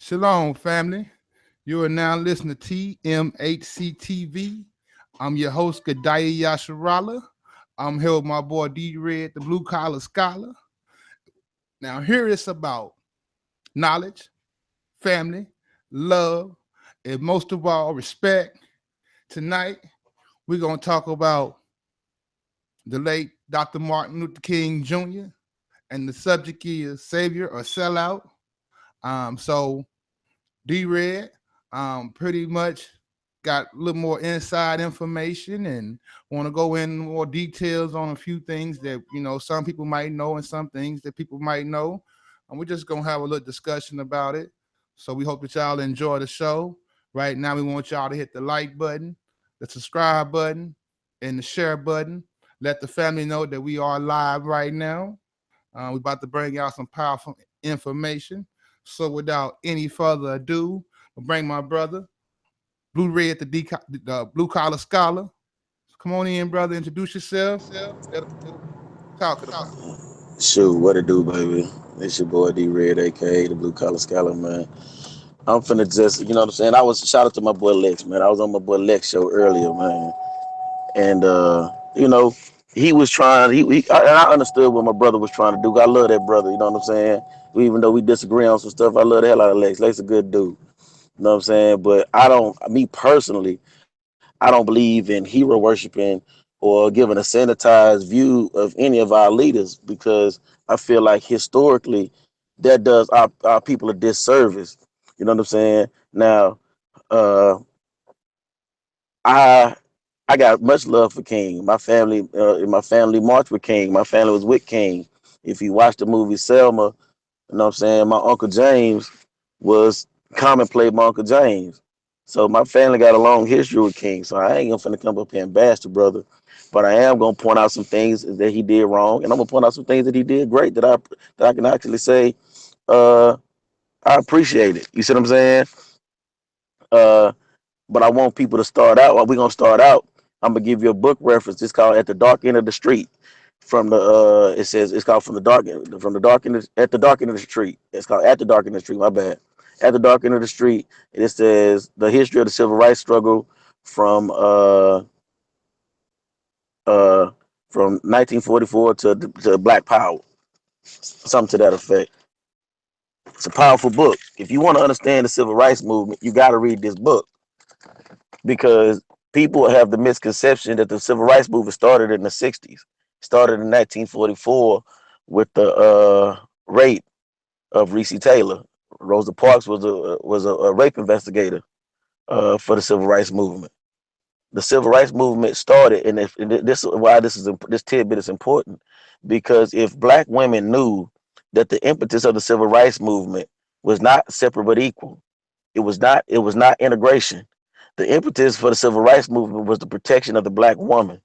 Shalom, family. You are now listening to TMHCTV. I'm your host, Gadaya Yasharala. I'm here with my boy D Red, the blue collar scholar. Now, here it's about knowledge, family, love, and most of all, respect. Tonight, we're going to talk about the late Dr. Martin Luther King Jr., and the subject is Savior or Sellout. So D Red pretty much got a little more inside information and want to go in more details on a few things that some people might know and some things that people might know. And we're just gonna have a little discussion about it. So we hope that y'all enjoy the show. Right now, we want y'all to hit the like button, the subscribe button, and the share button. Let the family know that we are live right now. We're about to bring out some powerful information. So without any further ado, I'll bring my brother, Blue Red, the blue collar scholar. Come on in, brother. Introduce yourself. Let us talk about it. Shoot, what it do, baby? It's your boy D Red, aka the Blue Collar Scholar, man. I'm finna just, you know what I'm saying? I was shout out to my boy Lex, man. I was on my boy Lex show earlier, man. And he was trying, and I understood what my brother was trying to do. I love that brother, you know what I'm saying? Even though we disagree on some stuff, I love the hell out of Lex. Lex a good dude. You know what I'm saying? But me personally, I don't believe in hero worshiping or giving a sanitized view of any of our leaders because I feel like historically that does our people a disservice. You know what I'm saying? Now, uh, I I got much love for King. My family marched with King. My family was with King. If you watch the movie Selma, you know what I'm saying? My Uncle James was common played my Uncle James. So my family got a long history with King. So I ain't gonna finna come up here and bash the brother. But I am gonna point out some things that he did wrong. And I'm gonna point out some things that he did great that I can actually say uh I appreciate it. You see what I'm saying? Uh but I want people to start out. We're gonna start out. I'm gonna give you a book reference. It's called At the Dark End of the Street. From the it says it's called from the dark end at the dark end of the street. It's called At the Dark End of the Street. My bad. At the Dark End of the Street. And it says the history of the civil rights struggle from uh uh from 1944 to Black Power, something to that effect. It's a powerful book. If you want to understand the civil rights movement, you got to read this book because people have the misconception that the civil rights movement started in the 60s. Started in 1944 with the rape of Reese Taylor. Rosa Parks was a rape investigator for the civil rights movement. The civil rights movement started, and this is why this tidbit is important, because if black women knew that the impetus of the civil rights movement was not separate but equal, it was not integration. The impetus for the civil rights movement was the protection of the black woman.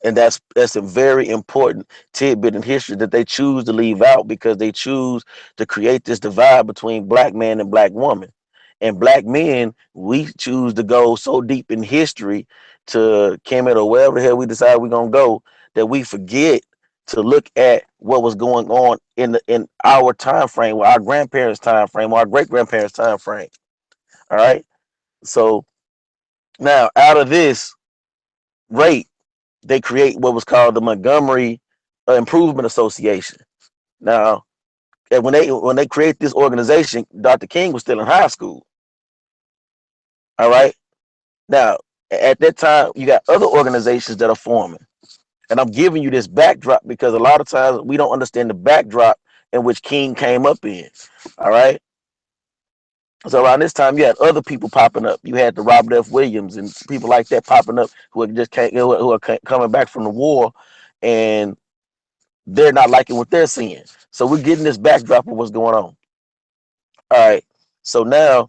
And that's a very important tidbit in history that they choose to leave out because they choose to create this divide between black man and black woman. And black men, we choose to go so deep in history to Kemet or wherever the hell we decide we're gonna go that we forget to look at what was going on in our time frame, our grandparents' time frame, or our great grandparents' time frame. All right. So now out of this rate they create what was called the Montgomery Improvement Association. Now, and when they create this organization, Dr. King was still in high school. All right. Now, at that time, you got other organizations that are forming, and I'm giving you this backdrop because a lot of times we don't understand the backdrop in which King came up in. All right. So around this time, you had other people popping up. You had the Robert F. Williams and people like that popping up who are just who are coming back from the war, and they're not liking what they're seeing. So we're getting this backdrop of what's going on. All right. So now,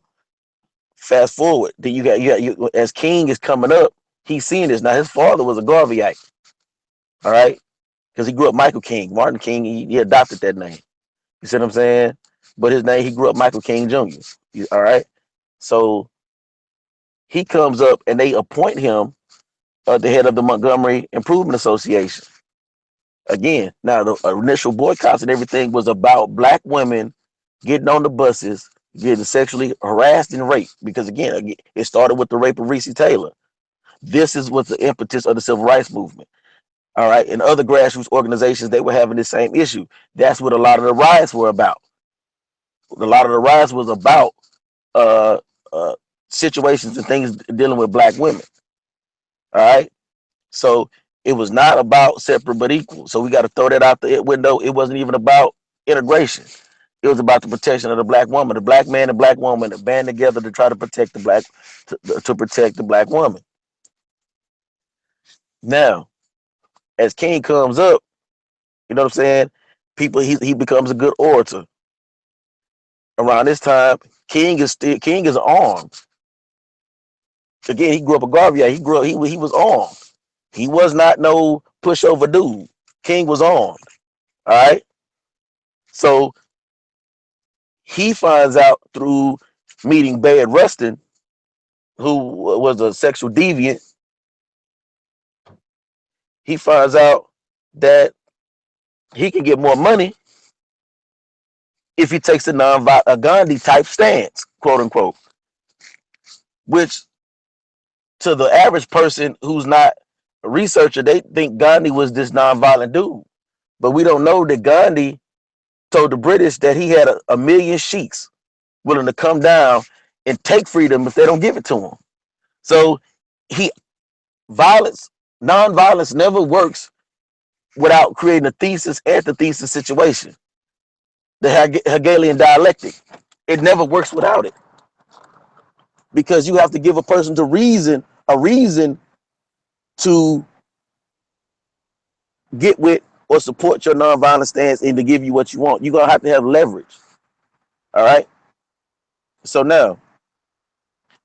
fast forward. Then you as King is coming up, he's seeing this. Now his father was a Garveyite. All right, because he grew up Michael King. Martin King, he adopted that name. You see what I'm saying? But his name, he grew up Michael King Jr. All right. So he comes up and they appoint him the head of the Montgomery Improvement Association. Again, now the initial boycotts and everything was about black women getting on the buses, getting sexually harassed and raped. Because again, it started with the rape of Reese Taylor. This is what the impetus of the civil rights movement. All right, and other grassroots organizations, they were having the same issue. That's what a lot of the riots were about. A lot of the riots was about uh, uh, situations and things dealing with black women. All right, so it was not about separate but equal. So we got to throw that out the window. It wasn't even about integration. It was about the protection of the black woman. The black man and black woman that band together to try to protect the black to protect the black woman. Now, as King comes up, you know what I'm saying? People, he becomes a good orator. Around this time, King is armed. Again, he grew up a Garvey. He was armed. He was not no pushover dude. King was armed. All right. So he finds out through meeting Bayard Rustin, who was a sexual deviant. He finds out that he can get more money if he takes a Gandhi type stance, quote unquote, which to the average person who's not a researcher, they think Gandhi was this nonviolent dude. But we don't know that Gandhi told the British that he had a million sheiks willing to come down and take freedom if they don't give it to him. So he violence, nonviolence never works without creating a thesis, antithesis situation. The Hegelian dialectic. It never works without it. Because you have to give a person a reason to get with or support your nonviolent stance and to give you what you want. You're gonna have to have leverage. All right. So now,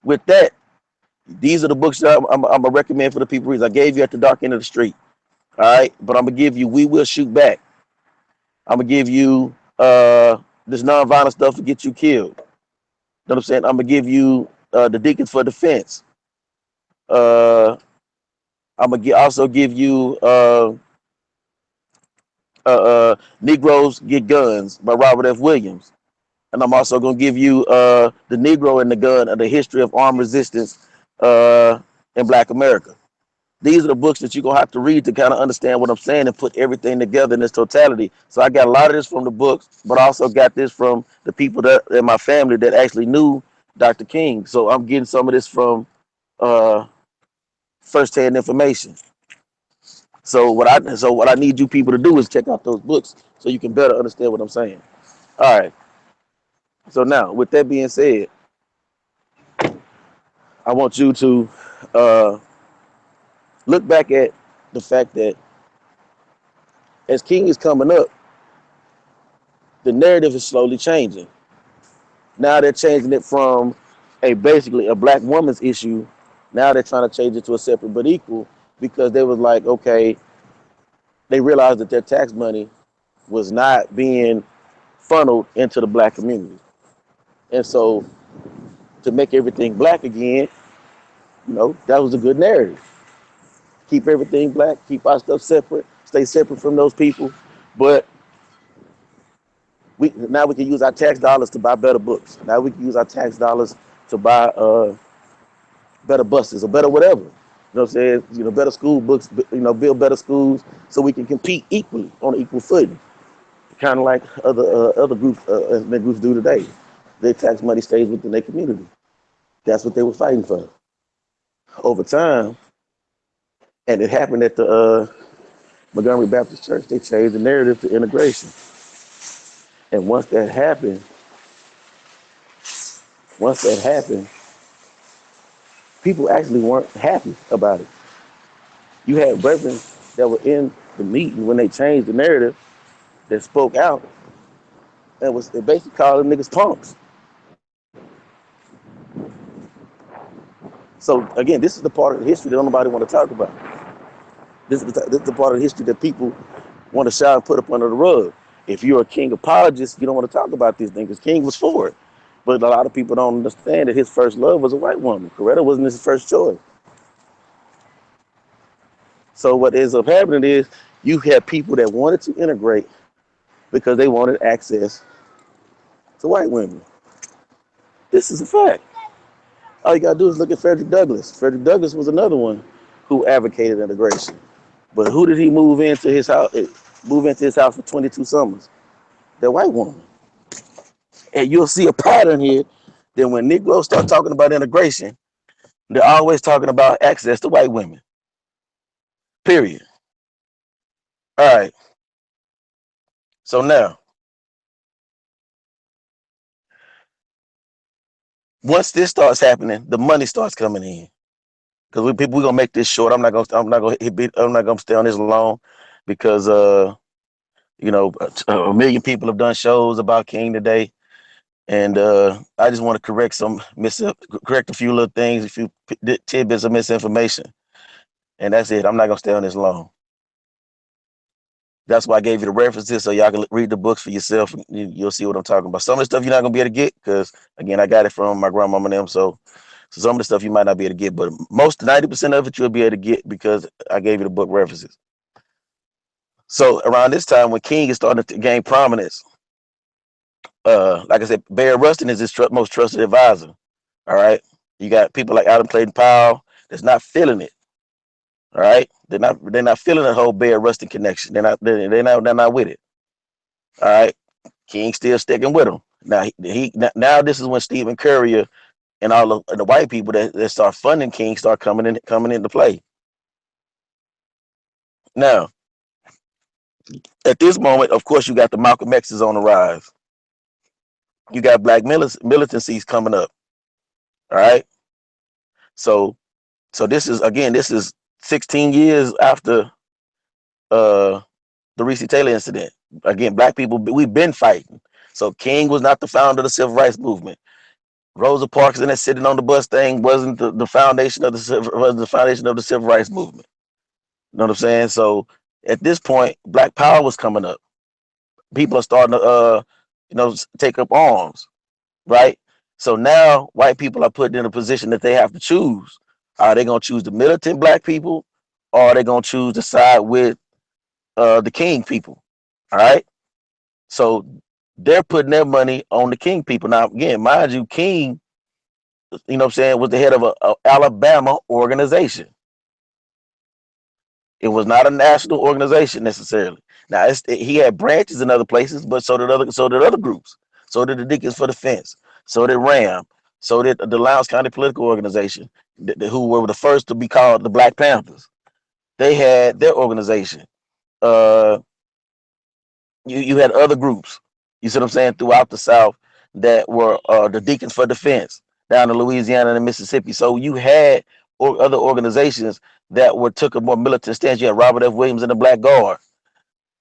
with that, these are the books that I'm gonna recommend for the people read. I gave you At the Dark End of the Street. All right, but I'm gonna give you We Will Shoot Back. I'm gonna give you this nonviolent stuff to get you killed. You know what I'm saying? I'm gonna give you the Deacons for Defense. Uh, I'm gonna also give you Negroes Get Guns by Robert F. Williams. And I'm also going to give you The Negro and the Gun, and the History of Armed Resistance in Black America. These are the books that you're going to have to read to kind of understand what I'm saying and put everything together in its totality. So I got a lot of this from the books, but I also got this from the people that in my family that actually knew Dr. King. So I'm getting some of this from uh, firsthand information. So what I need you people to do is check out those books so you can better understand what I'm saying. All right. So now, with that being said, I want you to uh, look back at the fact that as King is coming up, the narrative is slowly changing. Now they're changing it from basically a black woman's issue. Now they're trying to change it to a separate but equal because they was like, okay, they realized that their tax money was not being funneled into the black community. And so to make everything black again, that was a good narrative. Keep everything black, keep our stuff separate, stay separate from those people. But now we can use our tax dollars to buy better books. Now we can use our tax dollars to buy better buses or better whatever. You know what I'm saying? Better school books, build better schools so we can compete equally on an equal footing. Kind of like other groups, ethnic groups do today. Their tax money stays within their community. That's what they were fighting for. Over time, and it happened at the Montgomery Baptist Church, they changed the narrative to integration. And once that happened, people actually weren't happy about it. You had reverends that were in the meeting when they changed the narrative that spoke out and was basically calling niggas punks. So again, this is the part of the history that nobody want to talk about. This is the part of the history that people want to shout and put up under the rug. If you're a King apologist, you don't want to talk about these things because King was for it. But a lot of people don't understand that his first love was a white woman. Coretta wasn't his first choice. So what ends up happening is you have people that wanted to integrate because they wanted access to white women. This is a fact. All you gotta do is look at Frederick Douglass. Frederick Douglass was another one who advocated integration. But who did he move into his house? Move into his house for 22 summers? That white woman. And you'll see a pattern here that when Negroes start talking about integration, they're always talking about access to white women. Period. All right. So now, once this starts happening, the money starts coming in. Because we're gonna make this short. I'm not gonna stay on this long because a million people have done shows about King today. And I just want to correct a few little things, a few tidbits of misinformation. And that's it. I'm not gonna stay on this long. That's why I gave you the references so y'all can read the books for yourself. And you'll see what I'm talking about. Some of the stuff you're not gonna be able to get because again, I got it from my grandmama and them. So some of the stuff you might not be able to get, but most 90% of it you'll be able to get because I gave you the book references. So around this time when King is starting to gain prominence, like I said, Barry Rustin is his most trusted advisor. All right. You got people like Adam Clayton Powell that's not feeling it. All right. They're not feeling the whole Barry Rustin connection. They're not with it. All right. King still sticking with him. Now this is when Stephen Currier and all of the white people that start funding King start coming into play. Now, at this moment, of course, you got the Malcolm X's on the rise. You got black militancies coming up. All right. So this is 16 years after uh the Reese Taylor incident. Again, black people we've been fighting. So King was not the founder of the civil rights movement. Rosa Parks and that sitting on the bus thing wasn't the foundation of the civil rights movement. You know what I'm saying? So at this point, black power was coming up. People are starting to take up arms, right? So now white people are put in a position that they have to choose. Are they gonna choose the militant black people or are they gonna choose to side with the King people? All right. So they're putting their money on the King people. Now, again, mind you, King, what I'm saying, was the head of a Alabama organization. It was not a national organization necessarily. Now, he had branches in other places, but so did other groups. So did the Deacons for Defense. So did RAM. So did the Lowndes County Political Organization, who were the first to be called the Black Panthers. They had their organization. Uh, you had other groups. You see what I'm saying throughout the South that were the Deacons for Defense down in Louisiana and Mississippi. So you had other organizations that took a more militant stance. You had Robert F. Williams and the Black Guard.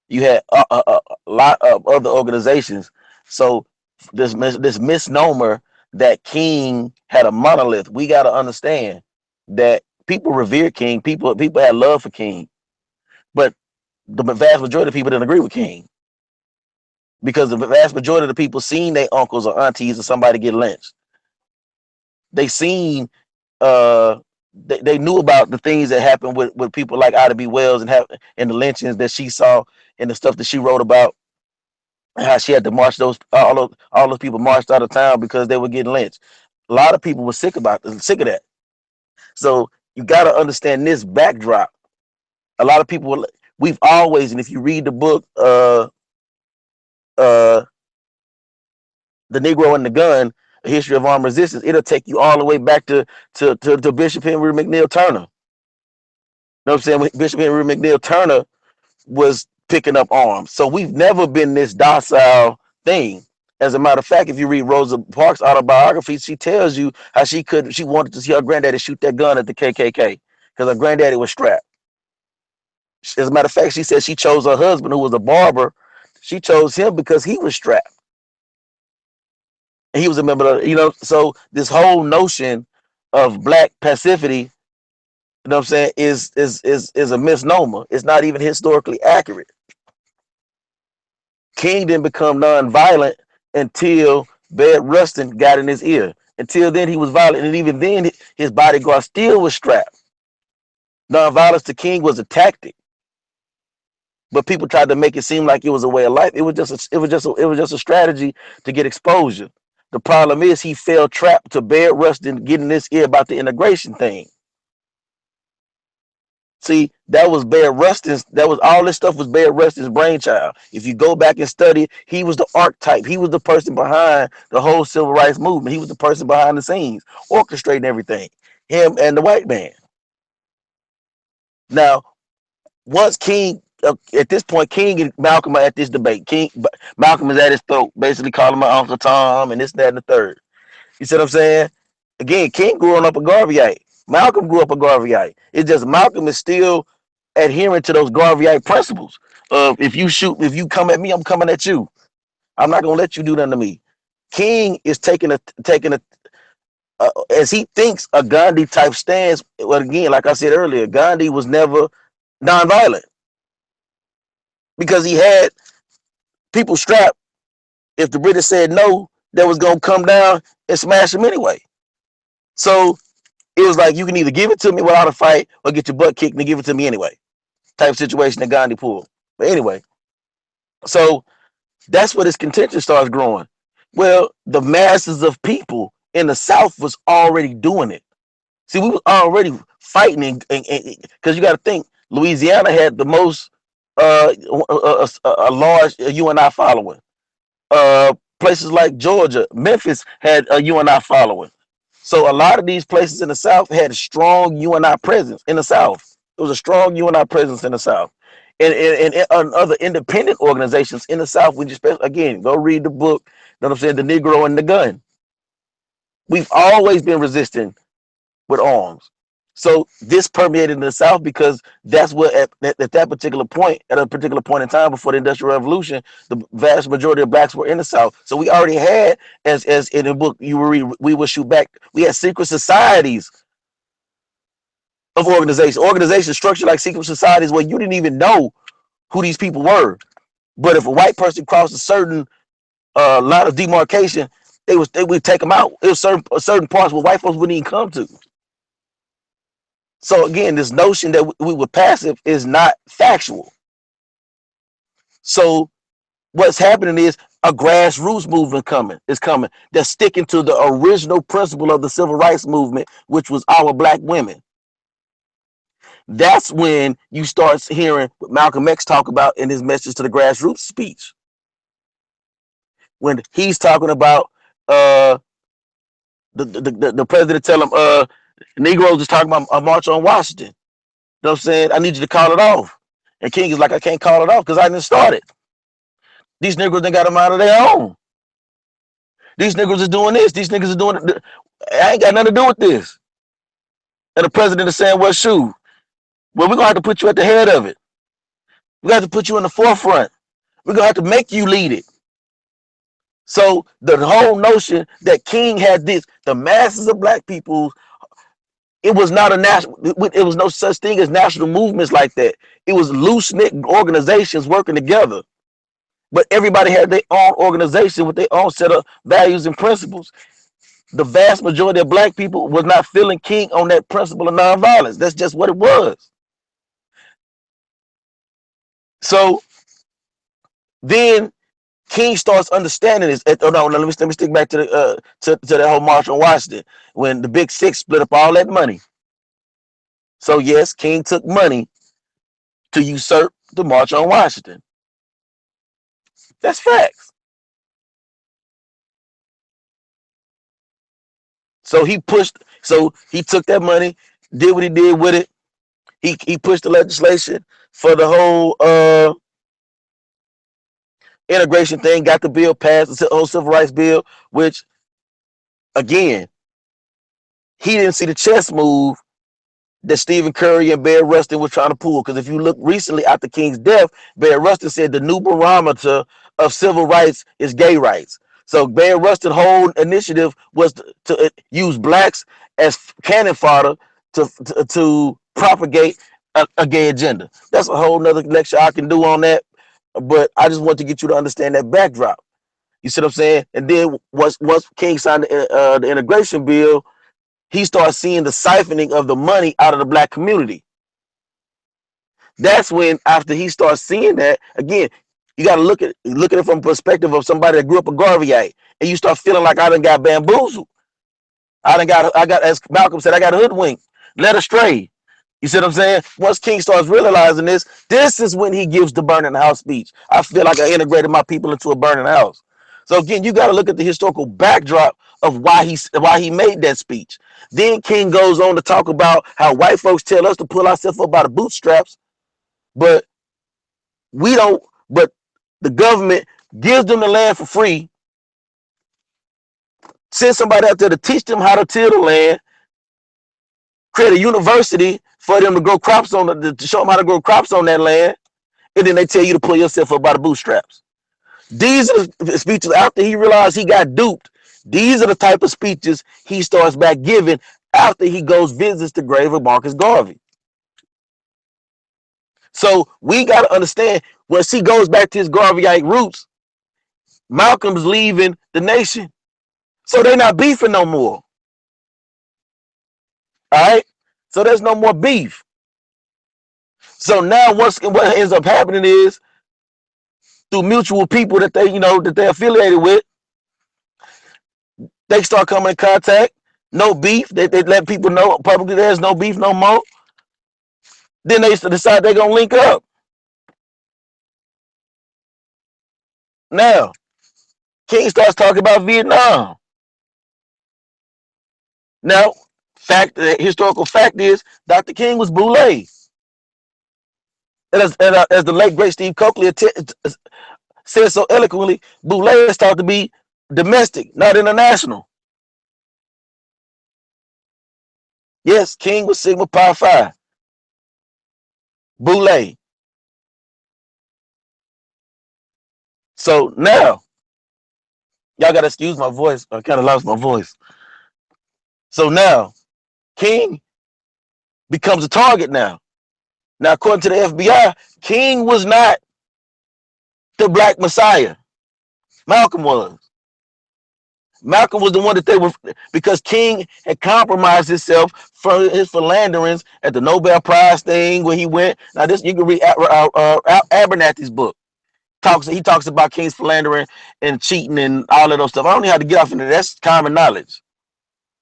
You had a lot of other organizations. So this misnomer that King had a monolith, we got to understand that people revere King. People had love for King, but the vast majority of people didn't agree with King because the vast majority of the people seen their uncles or aunties or somebody get lynched. They seen they knew about the things that happened with people like Ida B. Wells and the lynchings that she saw and the stuff that she wrote about, how she had to march all those people marched out of town because they were getting lynched. A lot of people were sick of that. So you got to understand this backdrop. A lot of people we've always, and if you read the book uh The Negro and the Gun, A History of Armed Resistance, it'll take you all the way back to Bishop Henry McNeil Turner. You know what I'm saying? Bishop Henry McNeil Turner was picking up arms. So we've never been this docile thing. As a matter of fact, if you read Rosa Parks' autobiography, she tells you how she wanted to see her granddaddy shoot that gun at the KKK because her granddaddy was strapped. As a matter of fact, she said she chose her husband, who was a barber. She chose him because he was strapped. And he was a member of, so this whole notion of black passivity, you know what I'm saying, is a misnomer. It's not even historically accurate. King didn't become nonviolent until Bed Rustin got in his ear. Until then, he was violent, and even then, his bodyguard still was strapped. Nonviolence to King was a tactic. but people tried to make it seem like it was a way of life. It was just a strategy to get exposure. The problem is he fell trapped to Baird Rustin getting this ear about the integration thing. See, that was Baird Rustin's. That was all this stuff was Baird Rustin's brainchild. If you go back and study, he was the archetype. He was the person behind the whole civil rights movement. He was the person behind the scenes, orchestrating everything. Him and the white man. Now, once King, at this point, King and Malcolm are at this debate. Malcolm is at his throat, basically calling him Uncle Tom and this, that, and the third. You see what I'm saying? Again, King grew up a Garveyite. Malcolm grew up a Garveyite. It's just Malcolm is still adhering to those Garveyite principles of if you come at me, I'm coming at you. I'm not gonna let you do nothing to me. King is taking a as he thinks a Gandhi type stance. Well, again, like I said earlier, Gandhi was never nonviolent because he had people strapped. If the British said no, that was gonna come down and smash him anyway. So it was like you can either give it to me without a fight or get your butt kicked and give it to me anyway. Type situation that Gandhi pulled. But anyway, so that's where this contention starts growing. Well, the masses of people in the South was already doing it. See, we was already fighting, because you got to think Louisiana had the most a large UNI following. Places like Georgia, Memphis had a UNI following. So a lot of these places in the South had a strong UNI presence in the South. There was a strong UNI presence in the South. And other independent organizations in the South, we just, again, go read the book, you know what I'm saying, The Negro and the Gun. We've always been resisting with arms. So this permeated in the South because that's what at that particular point, at a particular point in time before the Industrial Revolution, the vast majority of blacks were in the South. So we already had, as in the book you read, We Will Shoot Back, we had secret societies of organizations structured like secret societies where you didn't even know who these people were. But if a white person crossed a certain line of demarcation, they would take them out. It was certain parts where white folks wouldn't even come to. So again, this notion that we were passive is not factual. So what's happening is a grassroots movement is coming that's sticking to the original principle of the civil rights movement, which was our black women. That's when you start hearing what Malcolm X talk about in his message to the grassroots speech. When he's talking about the president tell him Negroes is talking about a march on Washington. You know what I'm saying? I need you to call it off. And King is like, I can't call it off because I didn't start it. These Negroes ain't got a mind of their own. These Negroes is doing this. These niggas are doing it. I ain't got nothing to do with this. And the president is saying, well, shoot, well, we're going to have to put you at the head of it. We're going to have to put you in the forefront. We're going to have to make you lead it. So the whole notion that King had this, the masses of black people, it was not a national, it was no such thing as national movements like that. It was loose-knit organizations working together. But everybody had their own organization with their own set of values and principles. The vast majority of black people was not feeling King on that principle of nonviolence. That's just what it was. So then King starts understanding this. Oh no, let me stick back to the to that whole March on Washington when the Big Six split up all that money. So yes, King took money to usurp the March on Washington. That's facts. So he took that money, did what he did with it. He pushed the legislation for the whole integration thing, got the bill passed, the whole civil rights bill, which again, he didn't see the chess move that Stephen Curry and Baird Rustin were trying to pull. Because if you look recently after King's death, Baird Rustin said the new barometer of civil rights is gay rights. So Baird Rustin's whole initiative was to use blacks as cannon fodder to propagate a gay agenda. That's a whole nother lecture I can do on that. But I just want to get you to understand that backdrop. You see what I'm saying? And then once King signed the integration bill, he starts seeing the siphoning of the money out of the black community. That's when after he starts seeing that again, you got to look at it from the perspective of somebody that grew up a Garveyite, and you start feeling like I done got bamboozled. I got as Malcolm said, I got hoodwinked, led astray. You see what I'm saying? Once King starts realizing this is when he gives the burning house speech. I feel like I integrated my people into a burning house. So again, you got to look at the historical backdrop of why he made that speech. Then King goes on to talk about how white folks tell us to pull ourselves up by the bootstraps, but we don't. But the government gives them the land for free, send somebody out there to teach them how to till the land, create a university for them to grow crops on to show them how to grow crops on that land, and then they tell you to pull yourself up by the bootstraps. These are the speeches after he realized he got duped. These are the type of speeches he starts back giving after he goes visits the grave of Marcus Garvey. So we got to understand, once he goes back to his Garveyite roots, Malcolm's leaving the nation. So they're not beefing no more. All right? So there's no more beef. So now what ends up happening is, through mutual people that they're affiliated with, they start coming in contact. No beef. They let people know publicly there's no beef no more. Then they decide they're gonna link up. Now, King starts talking about Vietnam. Now, the historical fact is Dr. King was Boule. As the late great Steve Coakley said so eloquently, Boule is thought to be domestic, not international. Yes, King was Sigma Pi Phi. Boule. So now, y'all gotta excuse my voice. I kind of lost my voice. So now, King becomes a target now. Now, according to the FBI, King was not the Black Messiah. Malcolm was. Malcolm was the one that they were, because King had compromised himself from his philanderings at the Nobel Prize thing where he went. Now, this you can read Abernathy's book. He talks about King's philandering and cheating and all of those stuff. I don't know how to get off into that. That's common knowledge.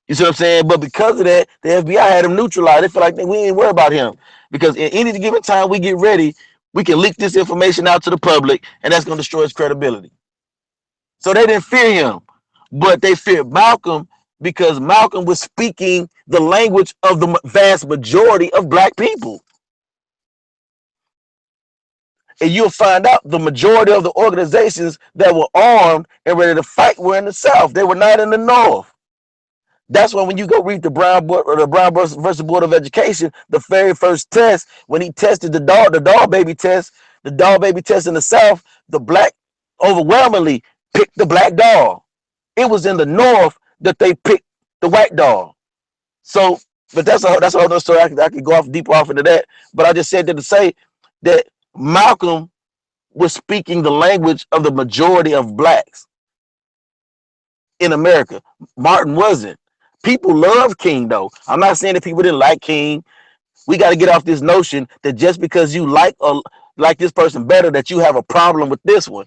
You see what I'm saying? But because of that, the FBI had him neutralized. They feel like we ain't worry about him, because in any given time we get ready, we can leak this information out to the public, and that's going to destroy his credibility. So they didn't fear him, but they feared Malcolm, because Malcolm was speaking the language of the vast majority of Black people. And you'll find out the majority of the organizations that were armed and ready to fight were in the South. They were not in the North. That's why when you go read the Brown versus Board of Education, the very first test, when he tested the dog baby test in the South, the Black overwhelmingly picked the Black dog. It was in the North that they picked the white dog. So, but that's a whole other story. I could go off deeper off into that. But I just said that to say that Malcolm was speaking the language of the majority of Blacks in America. Martin wasn't. People love King, though. I'm not saying that people didn't like King. We got to get off this notion that just because you like this person better, that you have a problem with this one.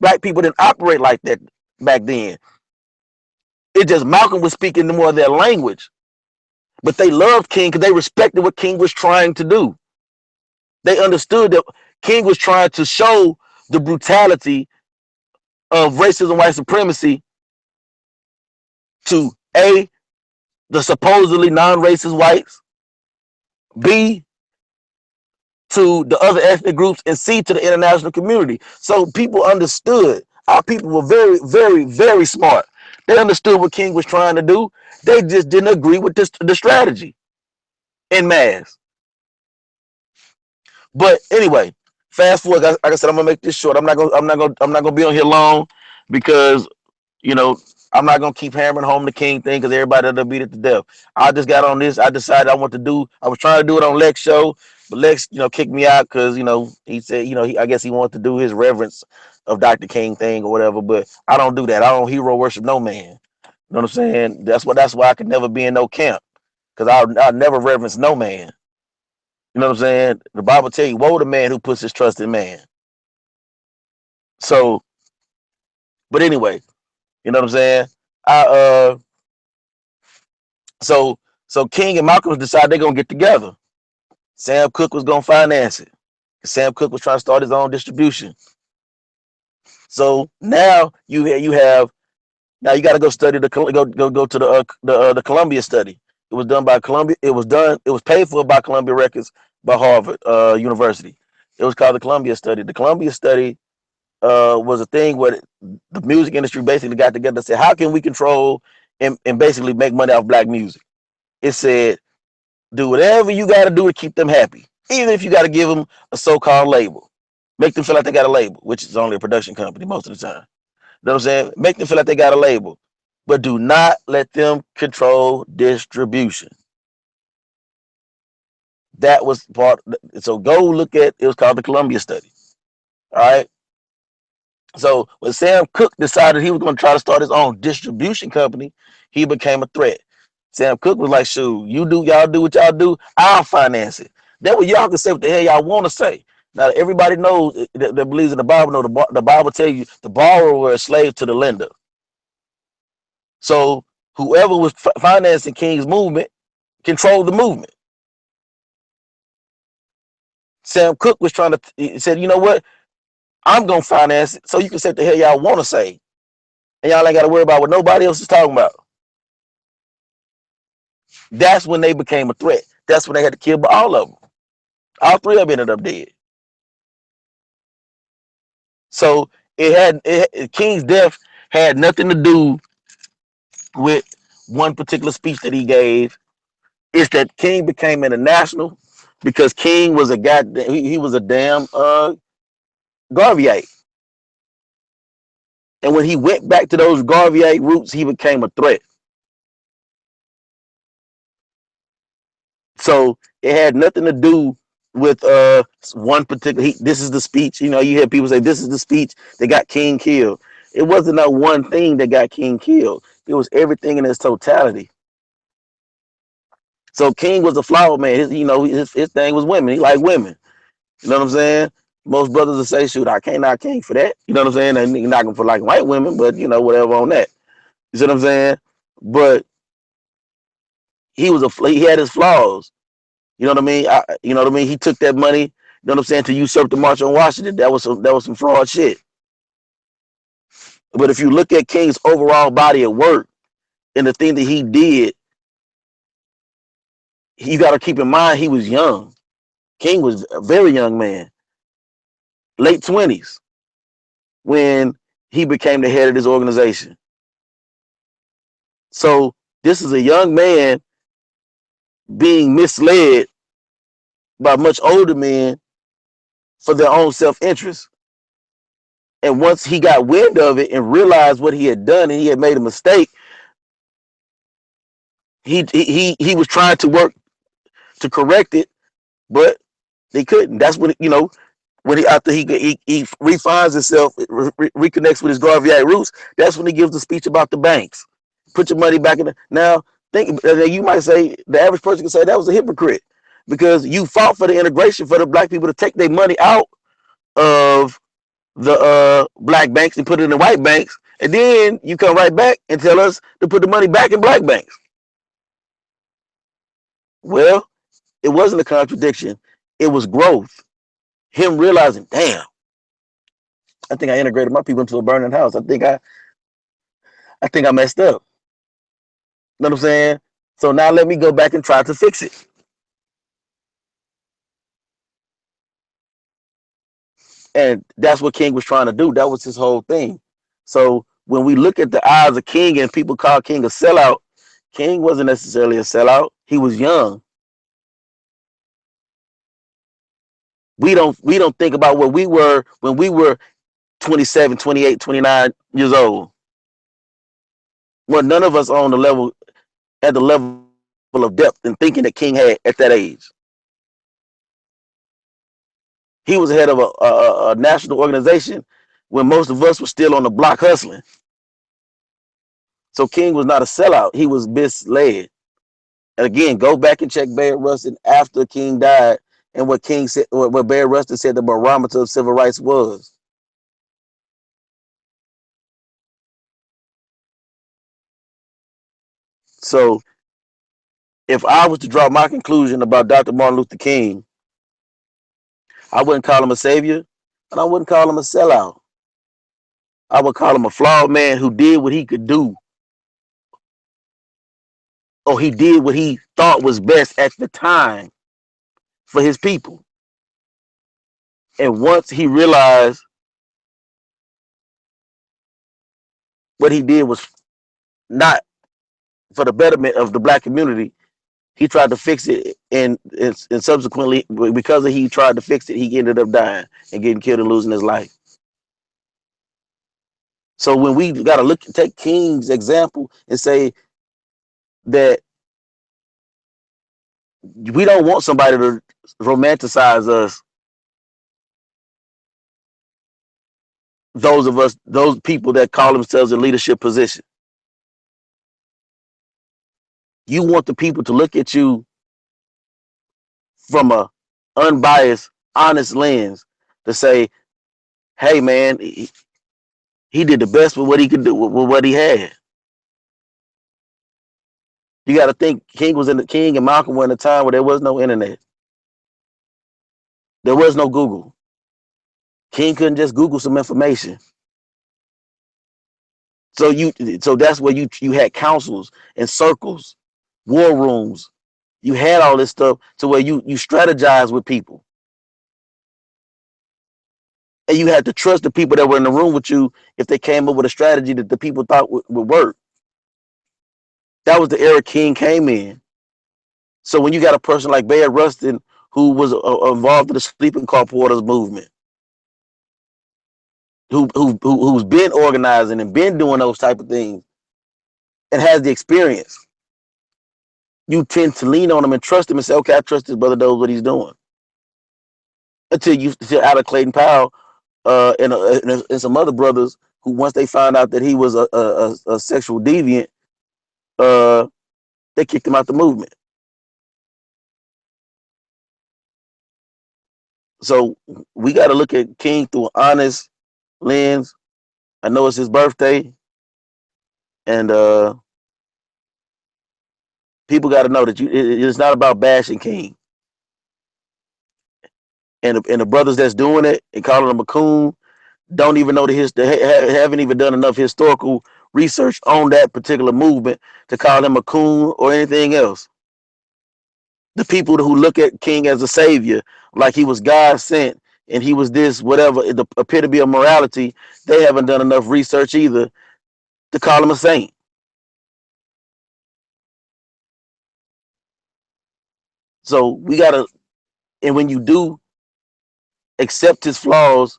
Black people didn't operate like that back then. It just Malcolm was speaking more of their language. But they loved King because they respected what King was trying to do. They understood that King was trying to show the brutality of racism, white supremacy, to A, the supposedly non-racist whites, B, to the other ethnic groups, and C, to the international community. So people understood. Our people were very, very, very smart. They understood what King was trying to do. They just didn't agree with the strategy en masse. But anyway, fast forward. Like I said, I'm gonna make this short. I'm not gonna be on here long, because you know I'm not gonna keep hammering home the King thing, because everybody will beat it to death. I just got on this. I decided I want to do. I was trying to do it on Lex show, but Lex, kicked me out because he said, I guess he wanted to do his reverence of Dr. King thing or whatever. But I don't do that. I don't hero worship no man. You know what I'm saying? That's why I could never be in no camp, because I'll never reverence no man. You know what I'm saying? The Bible tell you, woe to man who puts his trust in man. So, but anyway, you know what I'm saying? I so so King and Malcolm decided they're gonna get together. Sam Cooke was gonna finance it. Sam Cooke was trying to start his own distribution. So now you have now you got to go study go to the Columbia study. It was done by Columbia. It was done. It was paid for by Columbia Records by Harvard University. It was called the Columbia study. The Columbia study was a thing where the music industry basically got together and said, how can we control and basically make money off black music? It said, do whatever you got to do to keep them happy, even if you got to give them a so-called label, make them feel like they got a label, which is only a production company most of the time. You know what I'm saying? Make them feel like they got a label, but do not let them control distribution. That was part. So go look at it was called the Columbia study. All right. So when Sam Cooke decided he was going to try to start his own distribution company, he became a threat. Sam Cooke was like, "Shoot, y'all do what y'all do. I'll finance it. That way y'all can say what the hell y'all want to say." Now everybody knows that believes in the Bible. Know the Bible tell you the borrower was a slave to the lender. So whoever was financing King's movement controlled the movement. Sam Cooke was trying to he said, "You know what? I'm gonna finance it, so you can say what the hell y'all want to say, and y'all ain't got to worry about what nobody else is talking about." That's when they became a threat. That's when they had to kill all of them. All three of them ended up dead. So King's death had nothing to do with one particular speech that he gave. It's that King became international because King was a guy. He was a damn Garveyite, and when he went back to those Garveyite roots, he became a threat. So it had nothing to do with one particular. This is the speech. You know, you hear people say this is the speech that got King killed. It wasn't that one thing that got King killed. It was everything in its totality. So King was a flower man. His thing was women. He liked women. You know what I'm saying? Most brothers will say, "Shoot, I can't knock King for that." You know what I'm saying? And you knock him for like white women, but you know whatever on that. You see what I'm saying? But he had his flaws. You know what I mean? You know what I mean? He took that money, you know what I'm saying, to usurp the March on Washington. That was some fraud shit. But if you look at King's overall body of work and the thing that he did, you got to keep in mind he was young. King was a very young man, late 20s, when he became the head of this organization. So this is a young man being misled by much older men for their own self-interest. And once he got wind of it and realized what he had done and he had made a mistake, he was trying to work to correct it, but they couldn't. That's when when after he refines himself, reconnects with his Garveyite roots. That's when he gives the speech about the banks. Put your money back in the now. You might say the average person can say that was a hypocrite because you fought for the integration for the black people to take their money out of the black banks and put it in the white banks, and then you come right back and tell us to put the money back in black banks. Well, it wasn't a contradiction. It was growth. Him realizing, damn, I think I integrated my people into a burning house. I think I messed up. You know what I'm saying? So now let me go back and try to fix it. And that's what King was trying to do. That was his whole thing. So when we look at the eyes of King and people call King a sellout, King wasn't necessarily a sellout. He was young. We don't think about what we were when we were 27, 28, 29 years old. Well, none of us on the level at the level of depth and thinking that King had at that age. He was head of a national organization when most of us were still on the block hustling. So King was not a sellout. He was misled. And again, go back and check Bayard Rustin after King died. and what King said, what Barry Rustin said the barometer of civil rights was. So if I was to draw my conclusion about Dr. Martin Luther King, I wouldn't call him a savior, and I wouldn't call him a sellout. I would call him a flawed man who did what he could do, or he did what he thought was best at the time for his people. And once he realized what he did was not for the betterment of the black community, he tried to fix it, and subsequently, because he tried to fix it, he ended up dying and getting killed and losing his life. So when we got to take King's example and say that we don't want somebody to romanticize us, those of us, those people that call themselves in leadership position. You want the people to look at you from a unbiased, honest lens to say, "Hey, man, he did the best with what he could do with what he had." You got to think King and Malcolm were in a time where there was no internet, there was no Google. King couldn't just Google some information. So that's where you had councils and circles, war rooms. You had all this stuff to where you strategize with people, and you had to trust the people that were in the room with you if they came up with a strategy that the people thought would work. That was the era King came in. So when you got a person like Bayard Rustin who was involved in the sleeping car porters movement, who's been organizing and been doing those type of things and has the experience, you tend to lean on him and trust him and say, okay, I trust this brother knows what he's doing. Until out of Clayton Powell and some other brothers who, once they found out that he was a sexual deviant, uh, they kicked him out the movement. So we got to look at King through an honest lens. I know it's his birthday, and people got to know that it's not about bashing King. And the brothers that's doing it and calling him a coon don't even know the history, haven't even done enough historical research on that particular movement to call him a coon or anything else. The people who look at King as a savior, like he was God sent and he was this, whatever, the epitome of morality, they haven't done enough research either to call him a saint. So we gotta, and when you do accept his flaws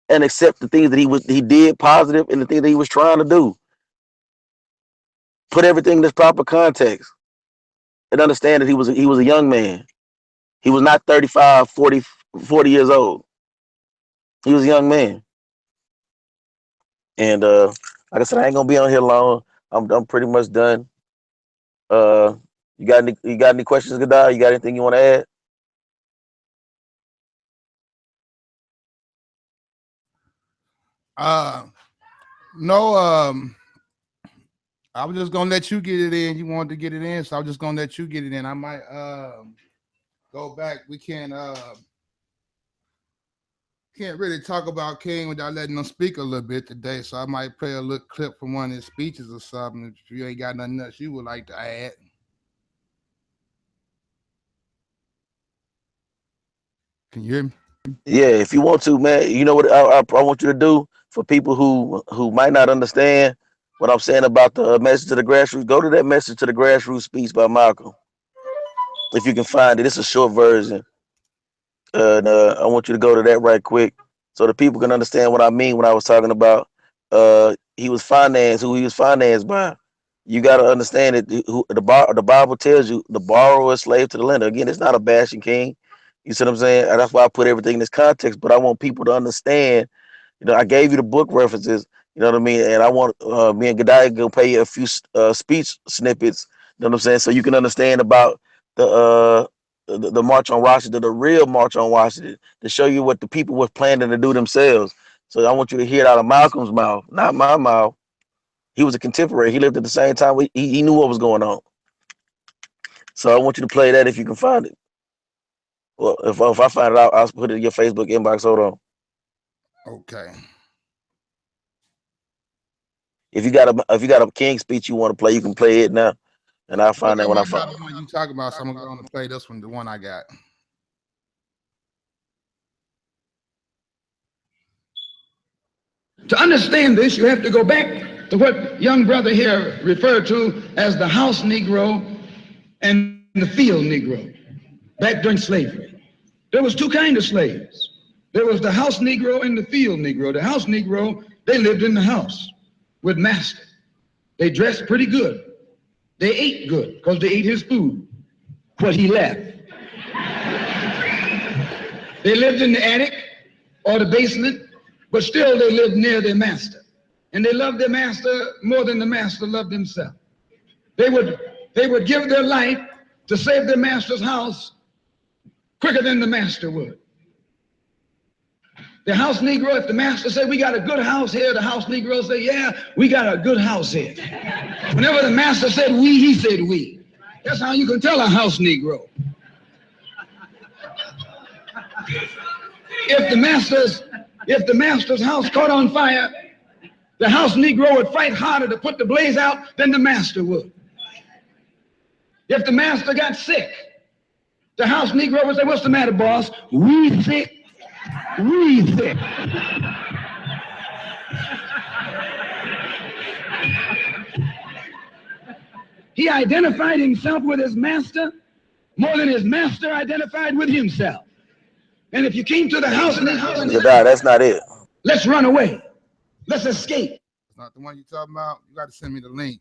and accept the things that he did positive and the things that he was trying to do, put everything in its proper context and understand that he was a young man. He was not 35, 40 years old. He was a young man. And like I said, I ain't gonna be on here long. I'm pretty much done. Uh, you got any questions, Gadai? You got anything you want to add? Uh, no. I was just gonna let you get it in. You wanted to get it in, so I was just gonna let you get it in. I might go back. We can't really talk about King without letting him speak a little bit today. So I might play a little clip from one of his speeches or something. If you ain't got nothing else you would like to add. Can you hear me? Yeah, if you want to, man. You know what I want you to do for people who might not understand what I'm saying about the message to the grassroots. Go to that message to the grassroots speech by Malcolm, if you can find it. It's a short version. And I want you to go to that right quick so the people can understand what I mean when I was talking about who he was financed by. You got to understand that the Bible tells you the borrower is slave to the lender. Again, it's not a bashing King. You see what I'm saying? And that's why I put everything in this context. But I want people to understand. I gave you the book references. You know what I mean? And I want me and Gadai to pay you a few speech snippets. You know what I'm saying? So you can understand about the the March on Washington, the real March on Washington, to show you what the people were planning to do themselves. So I want you to hear it out of Malcolm's mouth, not my mouth. He was a contemporary. He lived at the same time. He knew what was going on. So I want you to play that if you can find it. Well, if I find it out, I'll put it in your Facebook inbox. Hold on. Okay. If you got a King speech you want to play, you can play it now, and I'll find that when I find. The one you talking about, so I'm going to play this one, the one I got. To understand this, you have to go back to what young brother here referred to as the house Negro and the field Negro. Back during slavery, there was two kinds of slaves. There was the house Negro and the field Negro. The house Negro, they lived in the house with master. They dressed pretty good. They ate good because they ate his food, what he left. They lived in the attic or the basement, but still they lived near their master. And they loved their master more than the master loved himself. They would give their life to save their master's house quicker than the master would. The house Negro, if the master said, we got a good house here, the house Negro say, yeah, we got a good house here. Whenever the master said we, he said we. That's how you can tell a house Negro. If the master's house caught on fire, the house Negro would fight harder to put the blaze out than the master would. If the master got sick, the house Negro would say, what's the matter, boss? We sick. We sick. He identified himself with his master more than his master identified with himself. And if you came to the house and that's not it. Let's run away. Let's escape. It's not the one you talking about. You got to send me the link.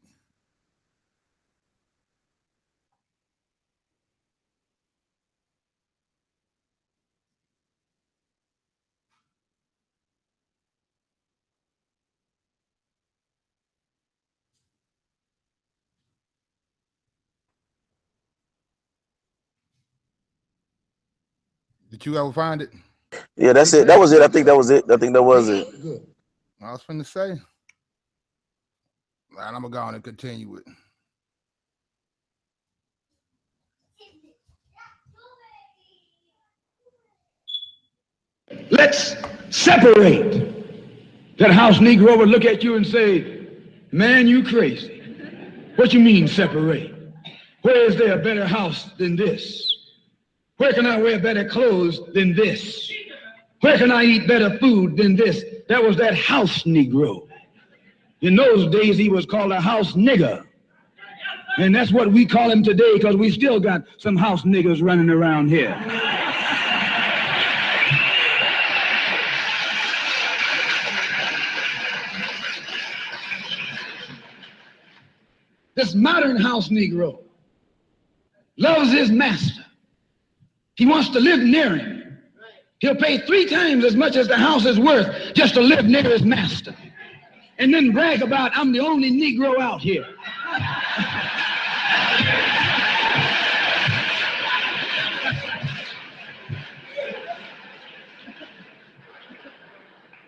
Did you ever find it? Yeah, that's it. That was it. I think that was it. I think that was it. I was finna say. And I'm gonna go on and continue it. Let's separate. That house Negro would look at you and say, man, you crazy. What you mean separate? Where is there a better house than this? Where can I wear better clothes than this? Where can I eat better food than this? That was that house Negro. In those days, he was called a house nigger. And that's what we call him today because we still got some house niggers running around here. This modern house Negro loves his master. He wants to live near him. He'll pay 3 times as much as the house is worth just to live near his master. And then brag about, I'm the only Negro out here.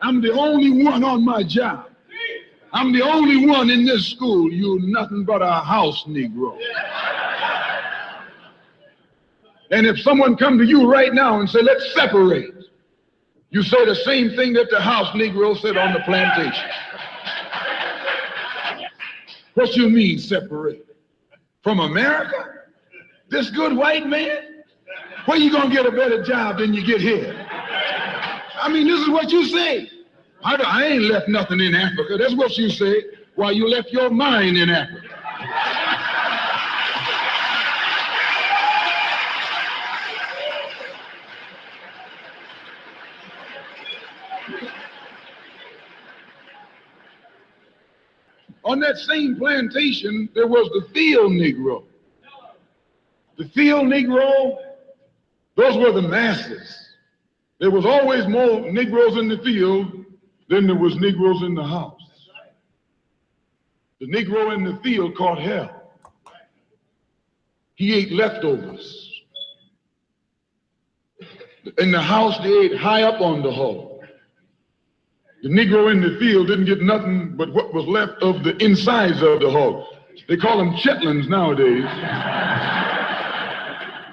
I'm the only one on my job. I'm the only one in this school. You're nothing but a house Negro. And if someone come to you right now and say, let's separate, you say the same thing that the house Negro said on the plantation. What you mean separate? From America? This good white man? Where you gonna get a better job than you get here? I mean, this is what you say. I ain't left nothing in Africa. That's what you say, while you left your mind in Africa. On that same plantation, there was the field Negro. The field Negro, those were the masses. There was always more Negroes in the field than there was Negroes in the house. The Negro in the field caught hell. He ate leftovers. In the house, they ate high up on the hog. The Negro in the field didn't get nothing but what was left of the insides of the hog. They call them chitlins nowadays.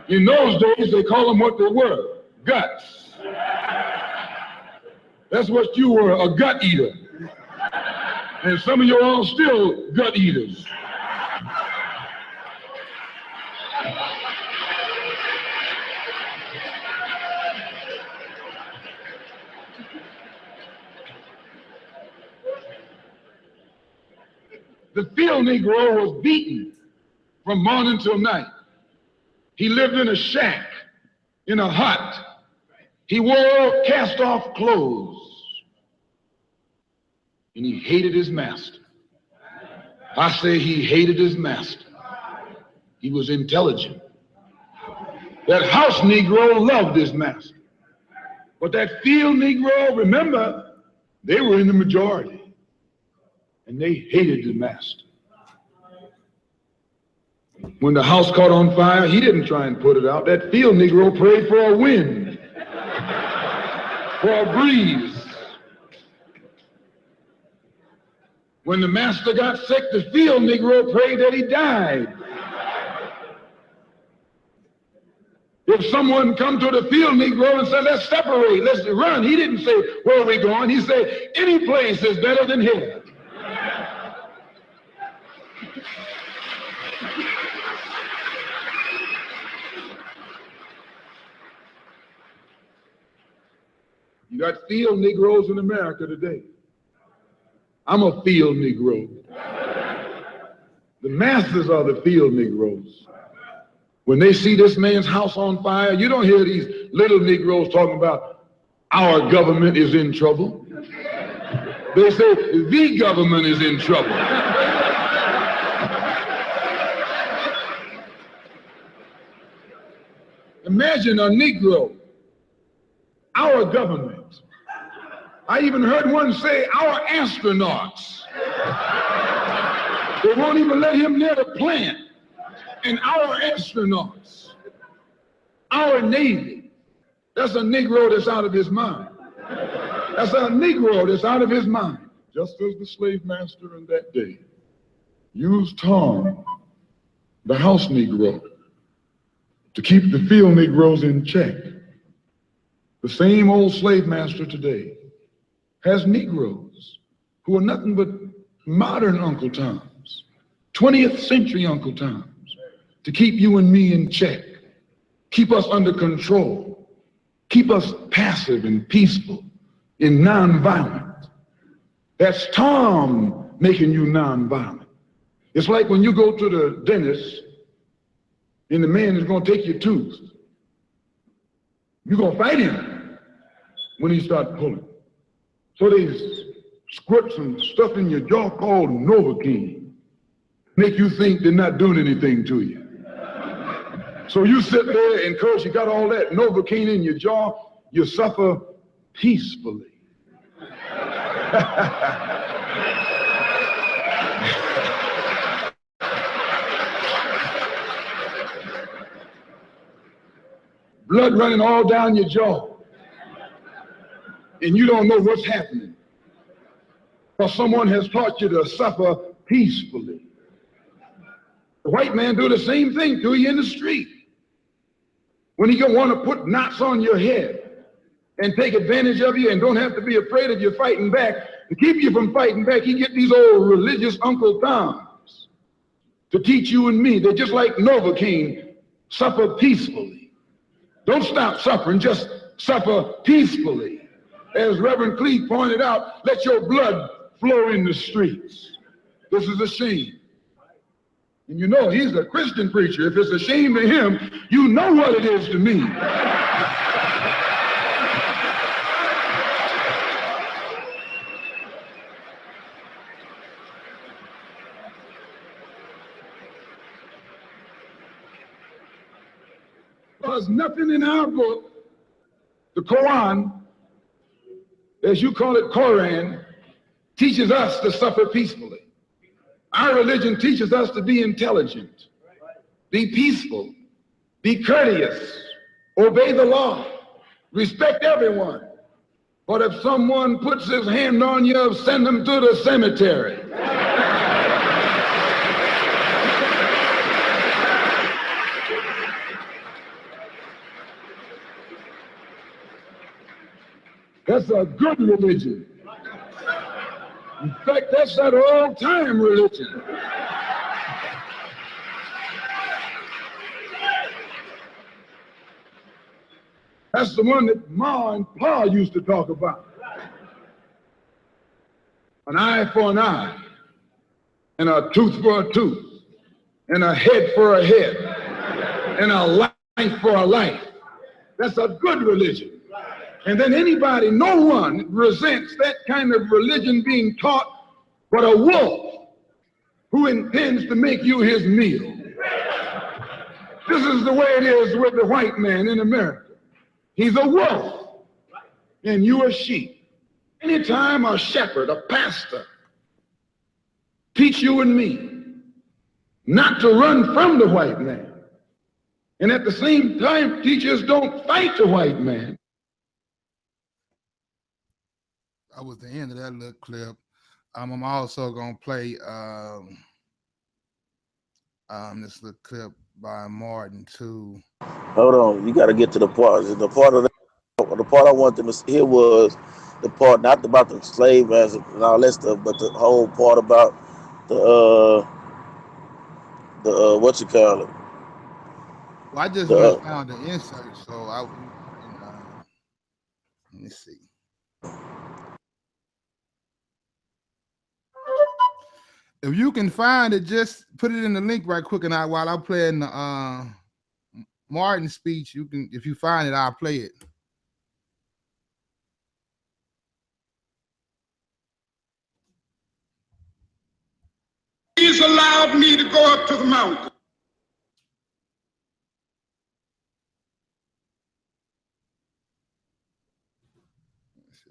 In those days, they call them what they were, guts. That's what you were, a gut eater. And some of you all still gut eaters. The field Negro was beaten from morning till night. He lived in a shack, in a hut. He wore cast-off clothes. And he hated his master. I say he hated his master. He was intelligent. That house Negro loved his master. But that field Negro, remember, they were in the majority. And they hated the master. When the house caught on fire, he didn't try and put it out. That field Negro prayed for a wind, for a breeze. When the master got sick, the field Negro prayed that he died. If someone come to the field Negro and said, let's separate, let's run, he didn't say, where are we going? He said, any place is better than here. You got field Negroes in America today. I'm a field Negro. The masses are the field Negroes. When they see this man's house on fire, you don't hear these little Negroes talking about our government is in trouble. They say the government is in trouble. Imagine a Negro, our government. I even heard one say, our astronauts. They won't even let him near the plant. And our astronauts, our Navy, that's a Negro that's out of his mind. That's a Negro that's out of his mind. Just as the slave master in that day used Tom, the house Negro, to keep the field Negroes in check, the same old slave master today has Negroes who are nothing but modern Uncle Toms, 20th century Uncle Toms, to keep you and me in check, keep us under control, keep us passive and peaceful and nonviolent. That's Tom making you nonviolent. It's like when you go to the dentist and the man is going to take your tooth. You're going to fight him when he starts pulling. So they squirt some stuff in your jaw called Novocaine, make you think they're not doing anything to you. So you sit there and because you got all that Novocaine in your jaw, you suffer peacefully. Blood running all down your jaw. And you don't know what's happening. Because someone has taught you to suffer peacefully. The white man do the same thing to you in the street. When he want to put knots on your head and take advantage of you and don't have to be afraid of you fighting back, to keep you from fighting back, he get these old religious Uncle Toms to teach you and me. They're just like Novocaine, suffer peacefully. Don't stop suffering, just suffer peacefully. As Reverend Cleave pointed out, let your blood flow in the streets. This is a shame. And you know, he's a Christian preacher. If it's a shame to him, you know what it is to me. There's nothing in our book, the Quran, as you call it, Koran, teaches us to suffer peacefully. Our religion teaches us to be intelligent, be peaceful, be courteous, obey the law, Respect everyone. But if someone puts his hand on you, send him to the cemetery. That's a good religion. In fact, that's that old-time religion. That's the one that Ma and Pa used to talk about. An eye for an eye, and a tooth for a tooth, and a head for a head, and a life for a life. That's a good religion. And then anybody, no one resents that kind of religion being taught but a wolf who intends to make you his meal. This is the way it is with the white man in America. He's a wolf, and you a sheep. Anytime a shepherd, a pastor, teach you and me not to run from the white man, and at the same time teach us don't fight the white man. That was the end of that little clip. I'm also gonna play this little clip by Martin too. Hold on, you got to get to the part. The part I wanted them to hear was the part not about the slave as and all that stuff, but the whole part about the what you call it. Well, I just The went and found the insert, so let me see. If you can find it, just put it in the link right quick, and while I'm playing the Martin speech, you can, if you find it, I'll play it. He's allowed me to go up to the mountain.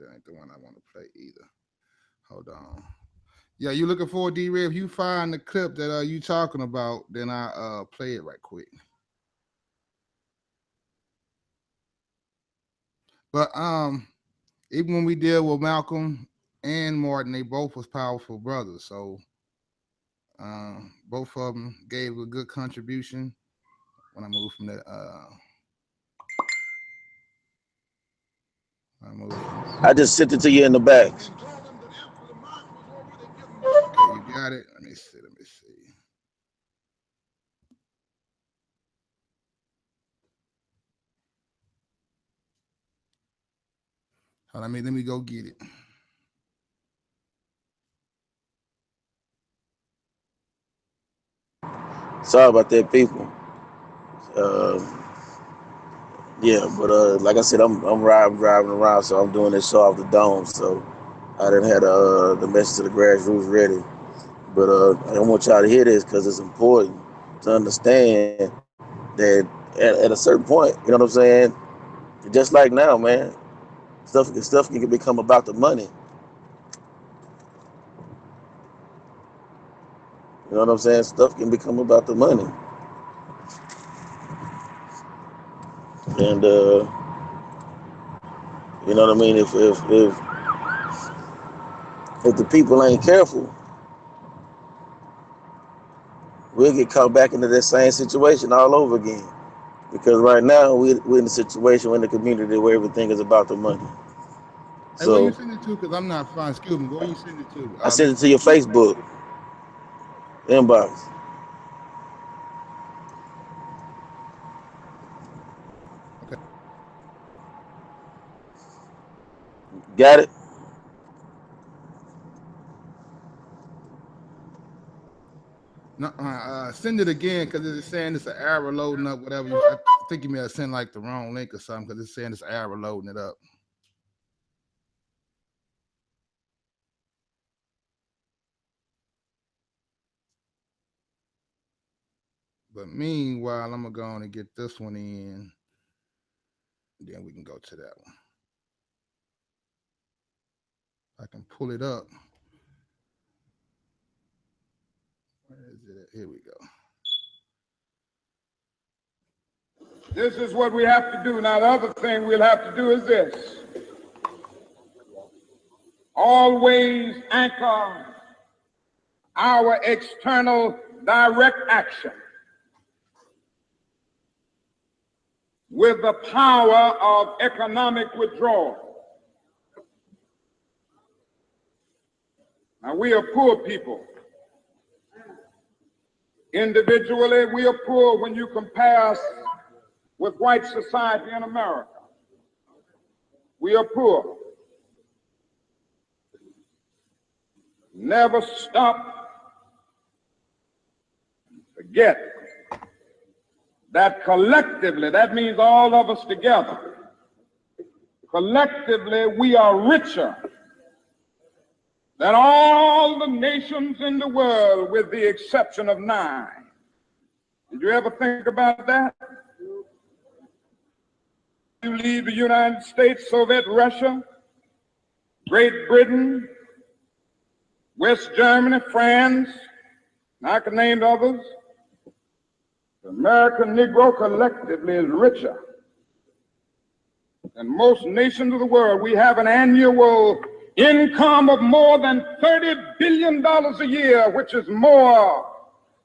That ain't the one I want to play either. Hold on. Yeah, you looking for D-Ray? If you find the clip that you talking about, then I play it right quick. But even when we deal with Malcolm and Martin, they both was powerful brothers. So both of them gave a good contribution. When I move from that, I just sent it to you in the back. Okay, you got it. Let me see. Hold on, let me go get it. Sorry about that, people. Yeah, but like I said, I'm driving around, so I'm doing this show off the dome. So I didn't have the message to the grassroots ready. But I want y'all to hear this because it's important to understand that at a certain point, you know what I'm saying? Just like now, man, stuff can become about the money. You know what I'm saying? Stuff can become about the money. And you know what I mean? If the people ain't careful, we'll get caught back into that same situation all over again. Because right now we're in a situation, we're in a community where everything is about the money. Hey, where you So send it to? Because I'm not fine. Excuse me. Where you send it to? I sent it to your Facebook inbox. Okay. Got it? No, send it again because it's saying it's an error loading up. Whatever. I think you may have sent like the wrong link or something because it's saying it's an error loading it up. But meanwhile, I'm gonna go on and get this one in. Then we can go to that one. I can pull it up. Where is it? Here we go. This is what we have to do. Now, the other thing we'll have to do is this. Always anchor our external direct action with the power of economic withdrawal. Now, we are poor people. Individually, we are poor when you compare us with white society in America. We are poor. Never stop. Forget that collectively, that means all of us together, collectively we are richer than all the nations in the world with the exception of 9. Did you ever think about that? You leave the United States, Soviet Russia, Great Britain, West Germany, France, and I can name others. The American Negro collectively is richer than most nations of the world. We have an annual income of more than $30 billion a year, which is more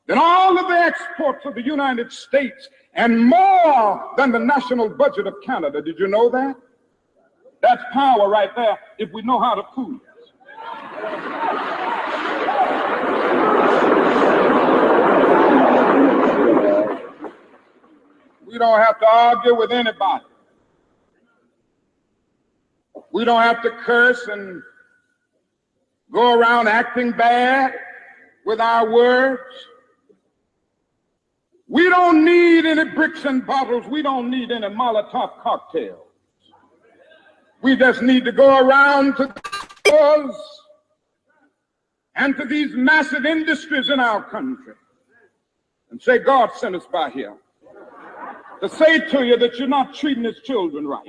than all of the exports of the United States and more than the national budget of Canada. Did you know that? That's power right there if we know how to pool it. We don't have to argue with anybody. We don't have to curse and go around acting bad with our words. We don't need any bricks and bottles. We don't need any Molotov cocktails. We just need to go around to stores and to these massive industries in our country and say, God sent us by here to say to you that you're not treating his children right.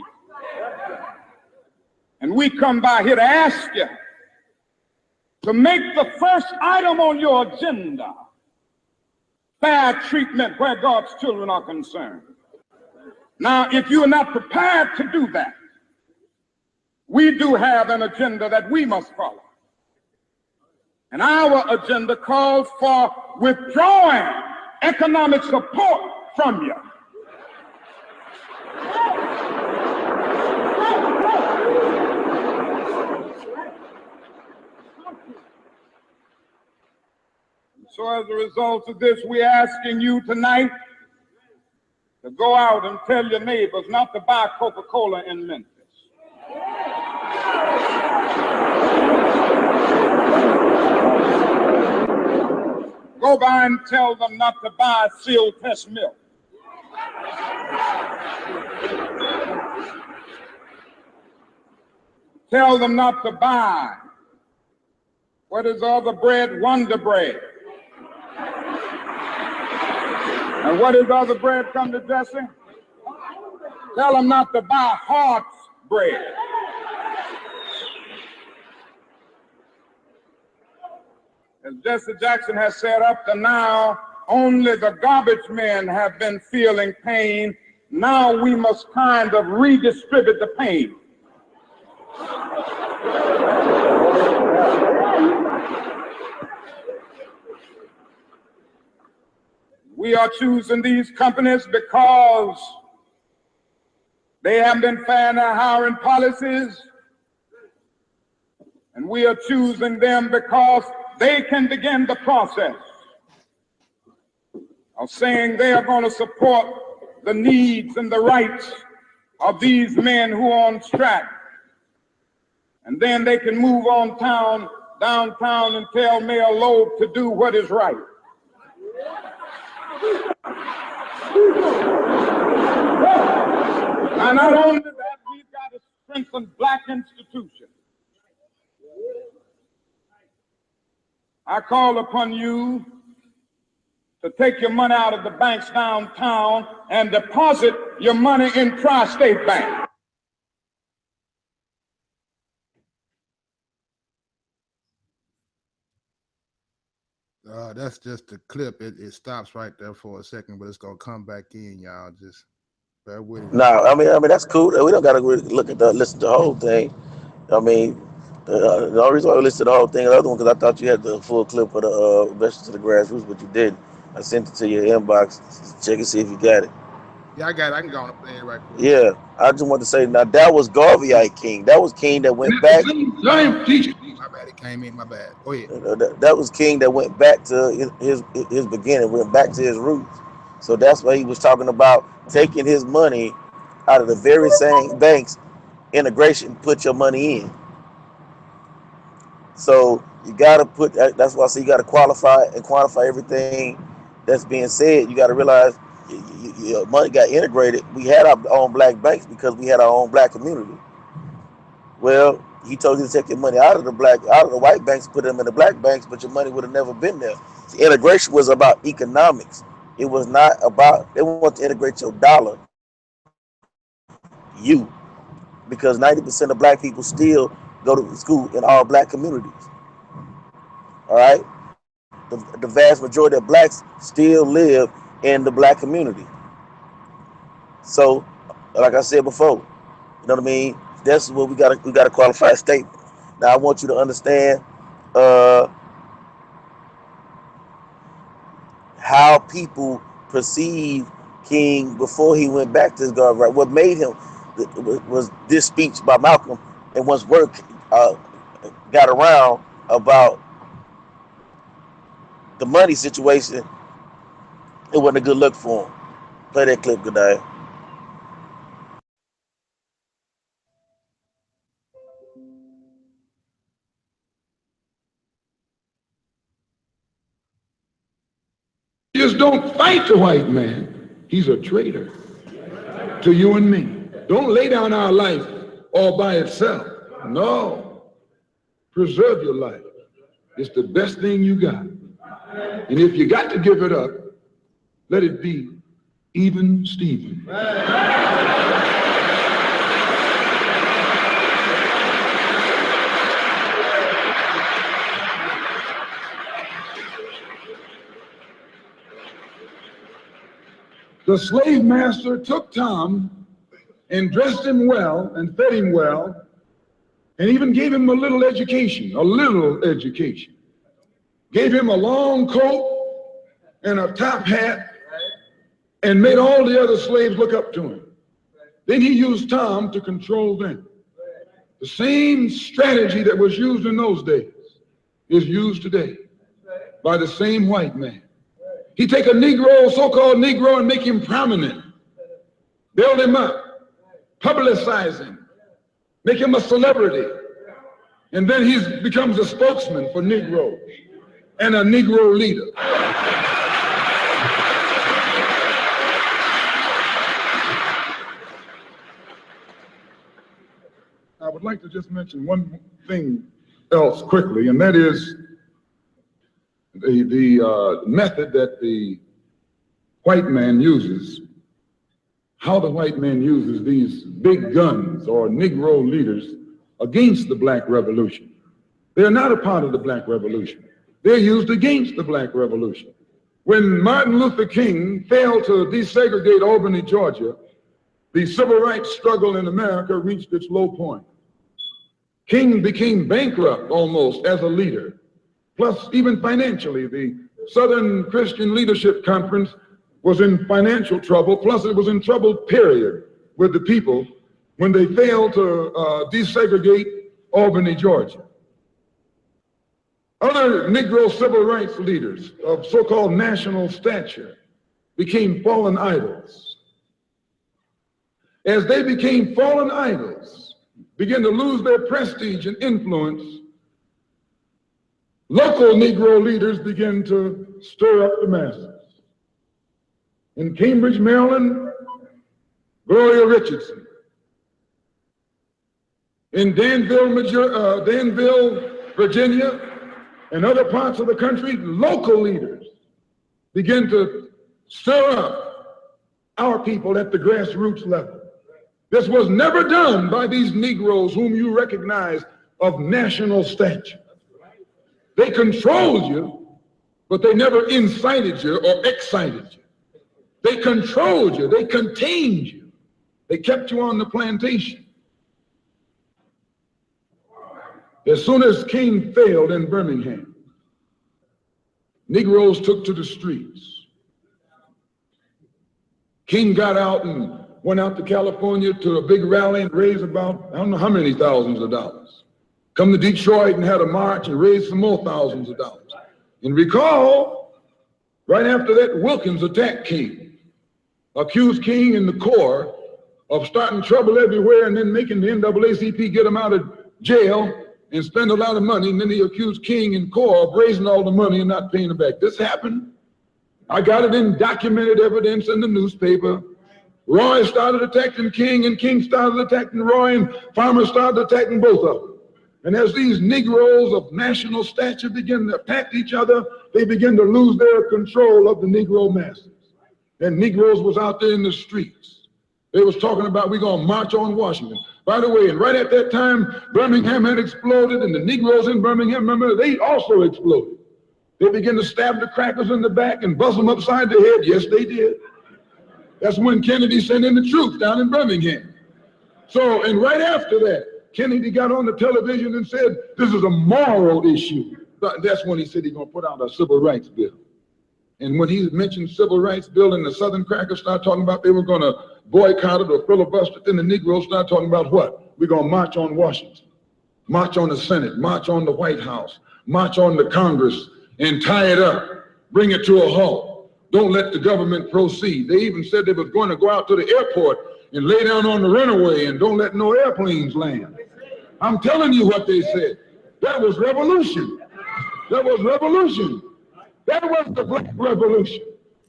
And we come by here to ask you to make the first item on your agenda fair treatment where God's children are concerned. Now, if you are not prepared to do that, we do have an agenda that we must follow. And our agenda calls for withdrawing economic support from you. So as a result of this, we're asking you tonight to go out and tell your neighbors not to buy Coca-Cola in Memphis. Go by and tell them not to buy Seal Test milk. Tell them not to buy, what is the other bread? Wonder Bread. And what is the other bread, come to Jesse? Tell them not to buy Hart's bread. As Jesse Jackson has said, up to now, only the garbage men have been feeling pain. Now we must kind of redistribute the pain. We are choosing these companies because they have been fair in their hiring policies, and we are choosing them because they can begin the process of saying they are going to support the needs and the rights of these men who are on strike. And then they can move on downtown and tell Mayor Loeb to do what is right. And not only that, we've got to strengthen black institutions. I call upon you to take your money out of the banks downtown and deposit your money in Tri-State Bank. That's just a clip. It stops right there for a second, but it's gonna come back in, y'all. Just Bear with him. Now, I mean that's cool. We don't gotta really listen to the whole thing. I mean, the only reason why we listened to the whole thing, the other one, because I thought you had the full clip of the Veterans to the Grassroots, but you didn't. I sent it to your inbox. Check and see if you got it. Yeah, I got it. I can go on and play it right quick. Yeah, I just want to say now that was Garveyite King. That was King that And went at the back. same time, teaching. My bad. It came in. My bad. Go ahead. That was King that went back to his beginning, went back to his roots. So that's why he was talking about taking his money out of the very same banks integration put your money in. So you got to put that. That's why I say you got to qualify and quantify everything that's being said. You got to realize your money got integrated. We had our own black banks because we had our own black community. Well, he told you to take your money out of the white banks, put them in the black banks, but your money would have never been there. The integration was about economics. It was not about they want to integrate your dollar, you, because 90% of black people still go to school in all black communities. All right, the vast majority of blacks still live in the black community. So, like I said before, you know what I mean. That's what we gotta qualify a statement. Now, I want you to understand uh, how people perceive King before he went back to his guard. Right, what made him was this speech by Malcolm, and once word uh, got around about the money situation, it wasn't a good look for him. Play that clip, good night. Just don't fight the white man. He's a traitor to you and me. Don't lay down our life all by itself. No. Preserve your life. It's the best thing you got. And if you got to give it up, let it be even Stephen. The slave master took Tom and dressed him well and fed him well and even gave him a little education, Gave him a long coat and a top hat and made all the other slaves look up to him. Then he used Tom to control them. The same strategy that was used in those days is used today by the same white man. He take a Negro, so-called Negro, and make him prominent, build him up, publicize him, make him a celebrity, and then he becomes a spokesman for Negro and a Negro leader. I would like to just mention one thing else quickly, and that is the method that the white man uses, how the white man uses these big guns or Negro leaders against the Black Revolution. They're not a part of the Black Revolution. They're used against the Black Revolution. When Martin Luther King failed to desegregate Albany, Georgia, the civil rights struggle in America reached its low point. King became bankrupt almost as a leader. Plus, even financially, the Southern Christian Leadership Conference was in financial trouble. Plus, it was in trouble, period, with the people when they failed to desegregate Albany, Georgia. Other Negro civil rights leaders of so-called national stature became fallen idols. As they became fallen idols, began to lose their prestige and influence, local Negro leaders began to stir up the masses. In Cambridge, Maryland, Gloria Richardson. In Danville, Virginia, and other parts of the country, local leaders began to stir up our people at the grassroots level. This was never done by these Negroes whom you recognize of national stature. They controlled you, but they never incited you or excited you. They controlled you, they contained you, They kept you on the plantation. As soon as King failed in Birmingham, Negroes took to the streets. King got out and went out to California to a big rally and raised about, I don't know how many thousands of dollars. Come to Detroit and had a march and raised some more thousands of dollars. And recall, right after that, Wilkins attacked King, accused King and the Corps of starting trouble everywhere and then making the NAACP get him out of jail and spend a lot of money. And then he accused King and Corps of raising all the money and not paying it back. This happened. I got it in documented evidence in the newspaper. Roy started attacking King, and King started attacking Roy, and farmers started attacking both of them. And as these Negroes of national stature begin to attack each other, they begin to lose their control of the Negro masses. And Negroes was out there in the streets. They was talking about, we're going to march on Washington. By the way, and right at that time, Birmingham had exploded, and the Negroes in Birmingham, remember, they also exploded. They began to stab the crackers in the back and bust them upside the head. Yes, they did. That's when Kennedy sent in the troops down in Birmingham. So, and right after that, Kennedy got on the television and said, this is a moral issue. That's when he said he's going to put out a civil rights bill. And when he mentioned civil rights bill and the Southern crackers started talking about they were going to boycott it or filibuster it, then the Negroes started talking about what? We're going to march on Washington, march on the Senate, march on the White House, march on the Congress, and tie it up, bring it to a halt. Don't let the government proceed. They even said they was going to go out to the airport and lay down on the runway and don't let no airplanes land. I'm telling you what they said. That was revolution. That was revolution. That was the Black Revolution.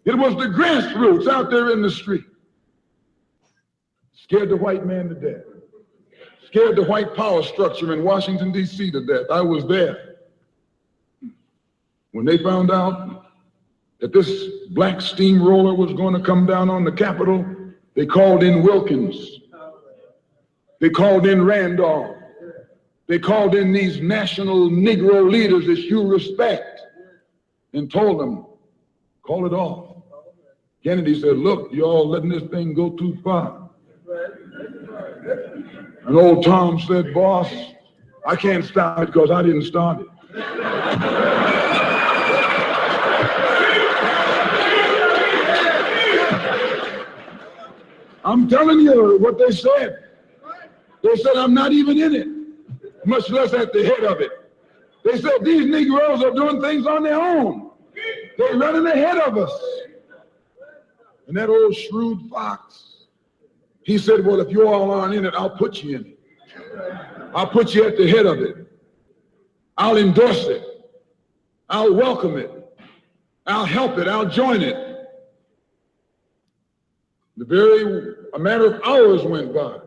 It was the grassroots out there in the street. Scared the white man to death. Scared the white power structure in Washington, D.C. to death. I was there. When they found out that this black steamroller was going to come down on the Capitol, they called in Wilkins. They called in Randolph. They called in these national Negro leaders that you respect and told them, call it off. Kennedy said, look, y'all letting this thing go too far. And old Tom said, boss, I can't stop it because I didn't start it. I'm telling you what they said. They said, I'm not even in it, much less at the head of it. They said, these Negroes are doing things on their own. They're running ahead of us. And that old shrewd fox, he said, well, if you all aren't in it, I'll put you in it. I'll put you at the head of it. I'll endorse it. I'll welcome it. I'll help it. I'll join it. A matter of hours went by.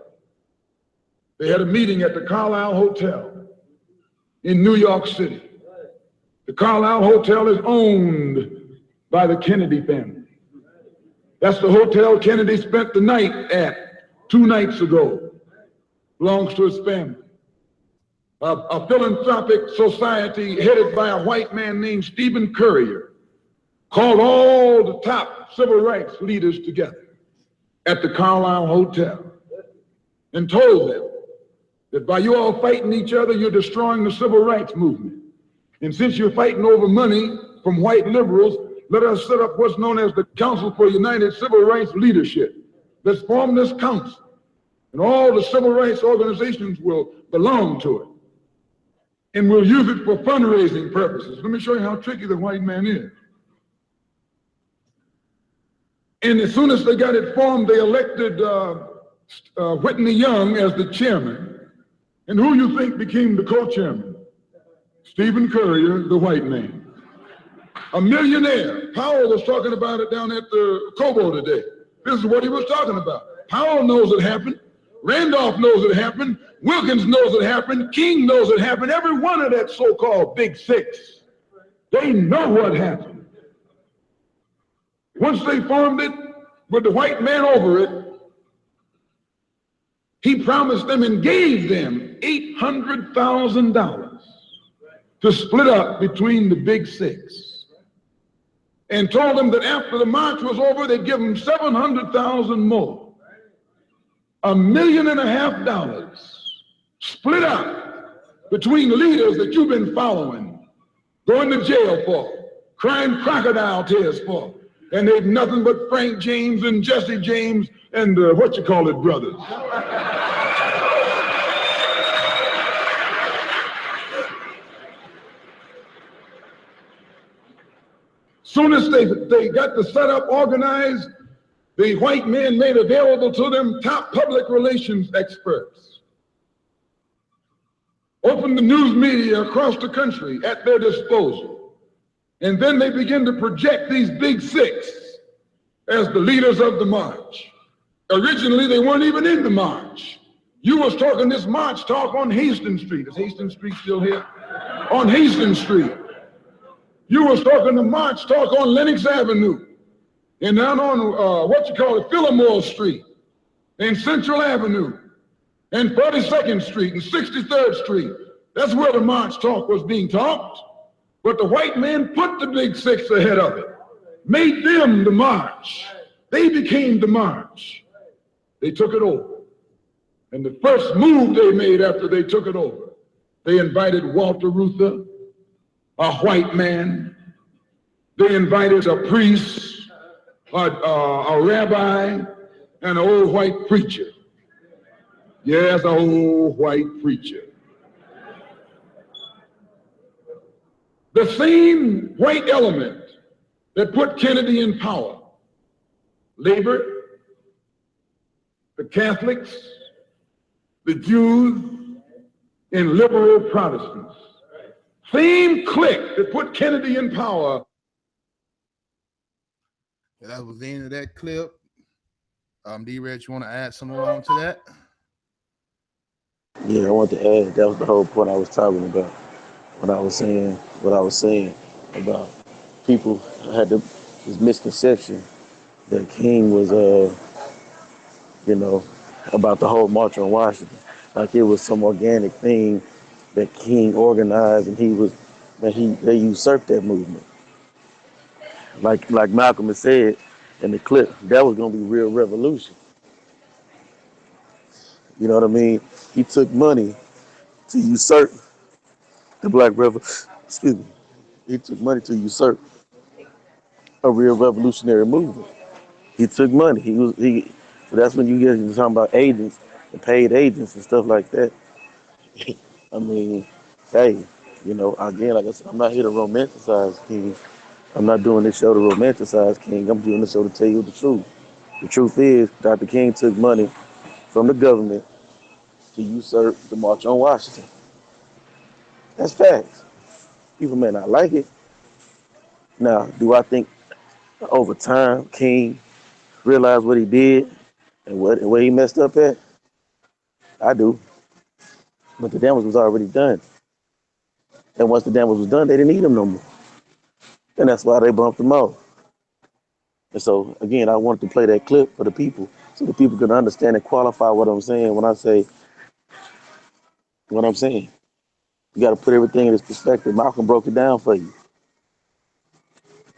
They had a meeting at the Carlisle Hotel in New York City. The Carlisle Hotel is owned by the Kennedy family. That's the hotel Kennedy spent the night at 2 nights ago. Belongs to his family. A philanthropic society headed by a white man named Stephen Currier called all the top civil rights leaders together at the Carlisle Hotel and told them that by you all fighting each other, you're destroying the civil rights movement. And since you're fighting over money from white liberals, let us set up what's known as the Council for United Civil Rights Leadership. Let's form this council, and all the civil rights organizations will belong to it. And we'll use it for fundraising purposes. Let me show you how tricky the white man is. And as soon as they got it formed, they elected Whitney Young as the chairman. And who you think became the co-chairman? Stephen Currier, the white man. A millionaire. Powell was talking about it down at the Cobo today. This is what he was talking about. Powell knows it happened. Randolph knows it happened. Wilkins knows it happened. King knows it happened. Every one of that so-called Big Six, they know what happened. Once they formed it with the white man over it, he promised them and gave them $800,000 to split up between the Big Six, and told them that after the march was over, they'd give them $700,000 more. $1.5 million split up between leaders that you've been following, going to jail for, crying crocodile tears for, and they've nothing but Frank James and Jesse James and brothers. Soon as they got the setup organized, the white men made available to them top public relations experts, opened the news media across the country at their disposal. And then they begin to project these big six as the leaders of the march. Originally, they weren't even in the march. You was talking this march talk on Hastings Street. Is Hastings Street still here? On Hastings Street. You was talking the march talk on Lenox Avenue and down on Fillmore Street and Central Avenue and 42nd Street and 63rd Street. That's where the march talk was being talked. But the white men put the big six ahead of it, made them the march. They became the march. They took it over. And the first move they made after they took it over, they invited Walter Reuther, a white man. They invited a priest, a rabbi, and an old white preacher. Yes, an old white preacher. The same white element that put Kennedy in power, labor, the Catholics, the Jews, and liberal Protestants. Same clique that put Kennedy in power. That was the end of that clip. D-Red, you want to add some more on to that? Yeah, I want to add, that was the whole point I was talking about. What I was saying about people had this misconception that King was, about the whole March on Washington. Like it was some organic thing that King organized, and they usurped that movement. Like Malcolm had said in the clip, that was gonna be real revolution. You know what I mean? He took money to usurp the Black Revolution. Excuse me. He took money to usurp a real revolutionary movement. He took money. So that's when you get into talking about agents and paid agents and stuff like that. I mean, hey, again, like I said, I'm not here to romanticize King. I'm not doing this show to romanticize King. I'm doing this show to tell you the truth. The truth is, Dr. King took money from the government to usurp the March on Washington. That's facts. People may not like it. Now, do I think over time King realized what he did and where he messed up at? I do. But the damage was already done. And once the damage was done, they didn't need him no more. And that's why they bumped him off. And so, again, I wanted to play that clip for the people so the people can understand and qualify what I'm saying when I say what I'm saying. You got to put everything in its perspective. Malcolm broke it down for you.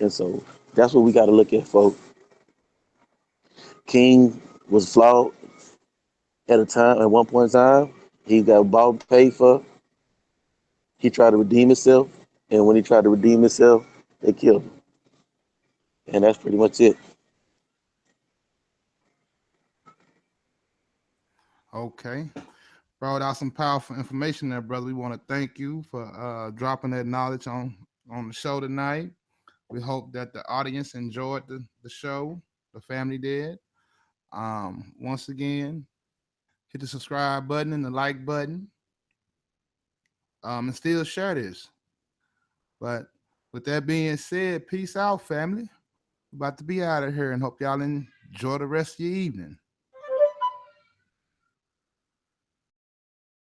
And so that's what we got to look at, folks. King was flawed at one point in time. He got bought and paid for. He tried to redeem himself. And when he tried to redeem himself, they killed him. And that's pretty much it. Okay. Brought out some powerful information there, brother. We want to thank you for dropping that knowledge on the show tonight. We hope that the audience enjoyed the show. The family did. Once again, hit the subscribe button and the like button. And still share this. But with that being said, peace out, family. We're about to be out of here and hope y'all enjoy the rest of your evening.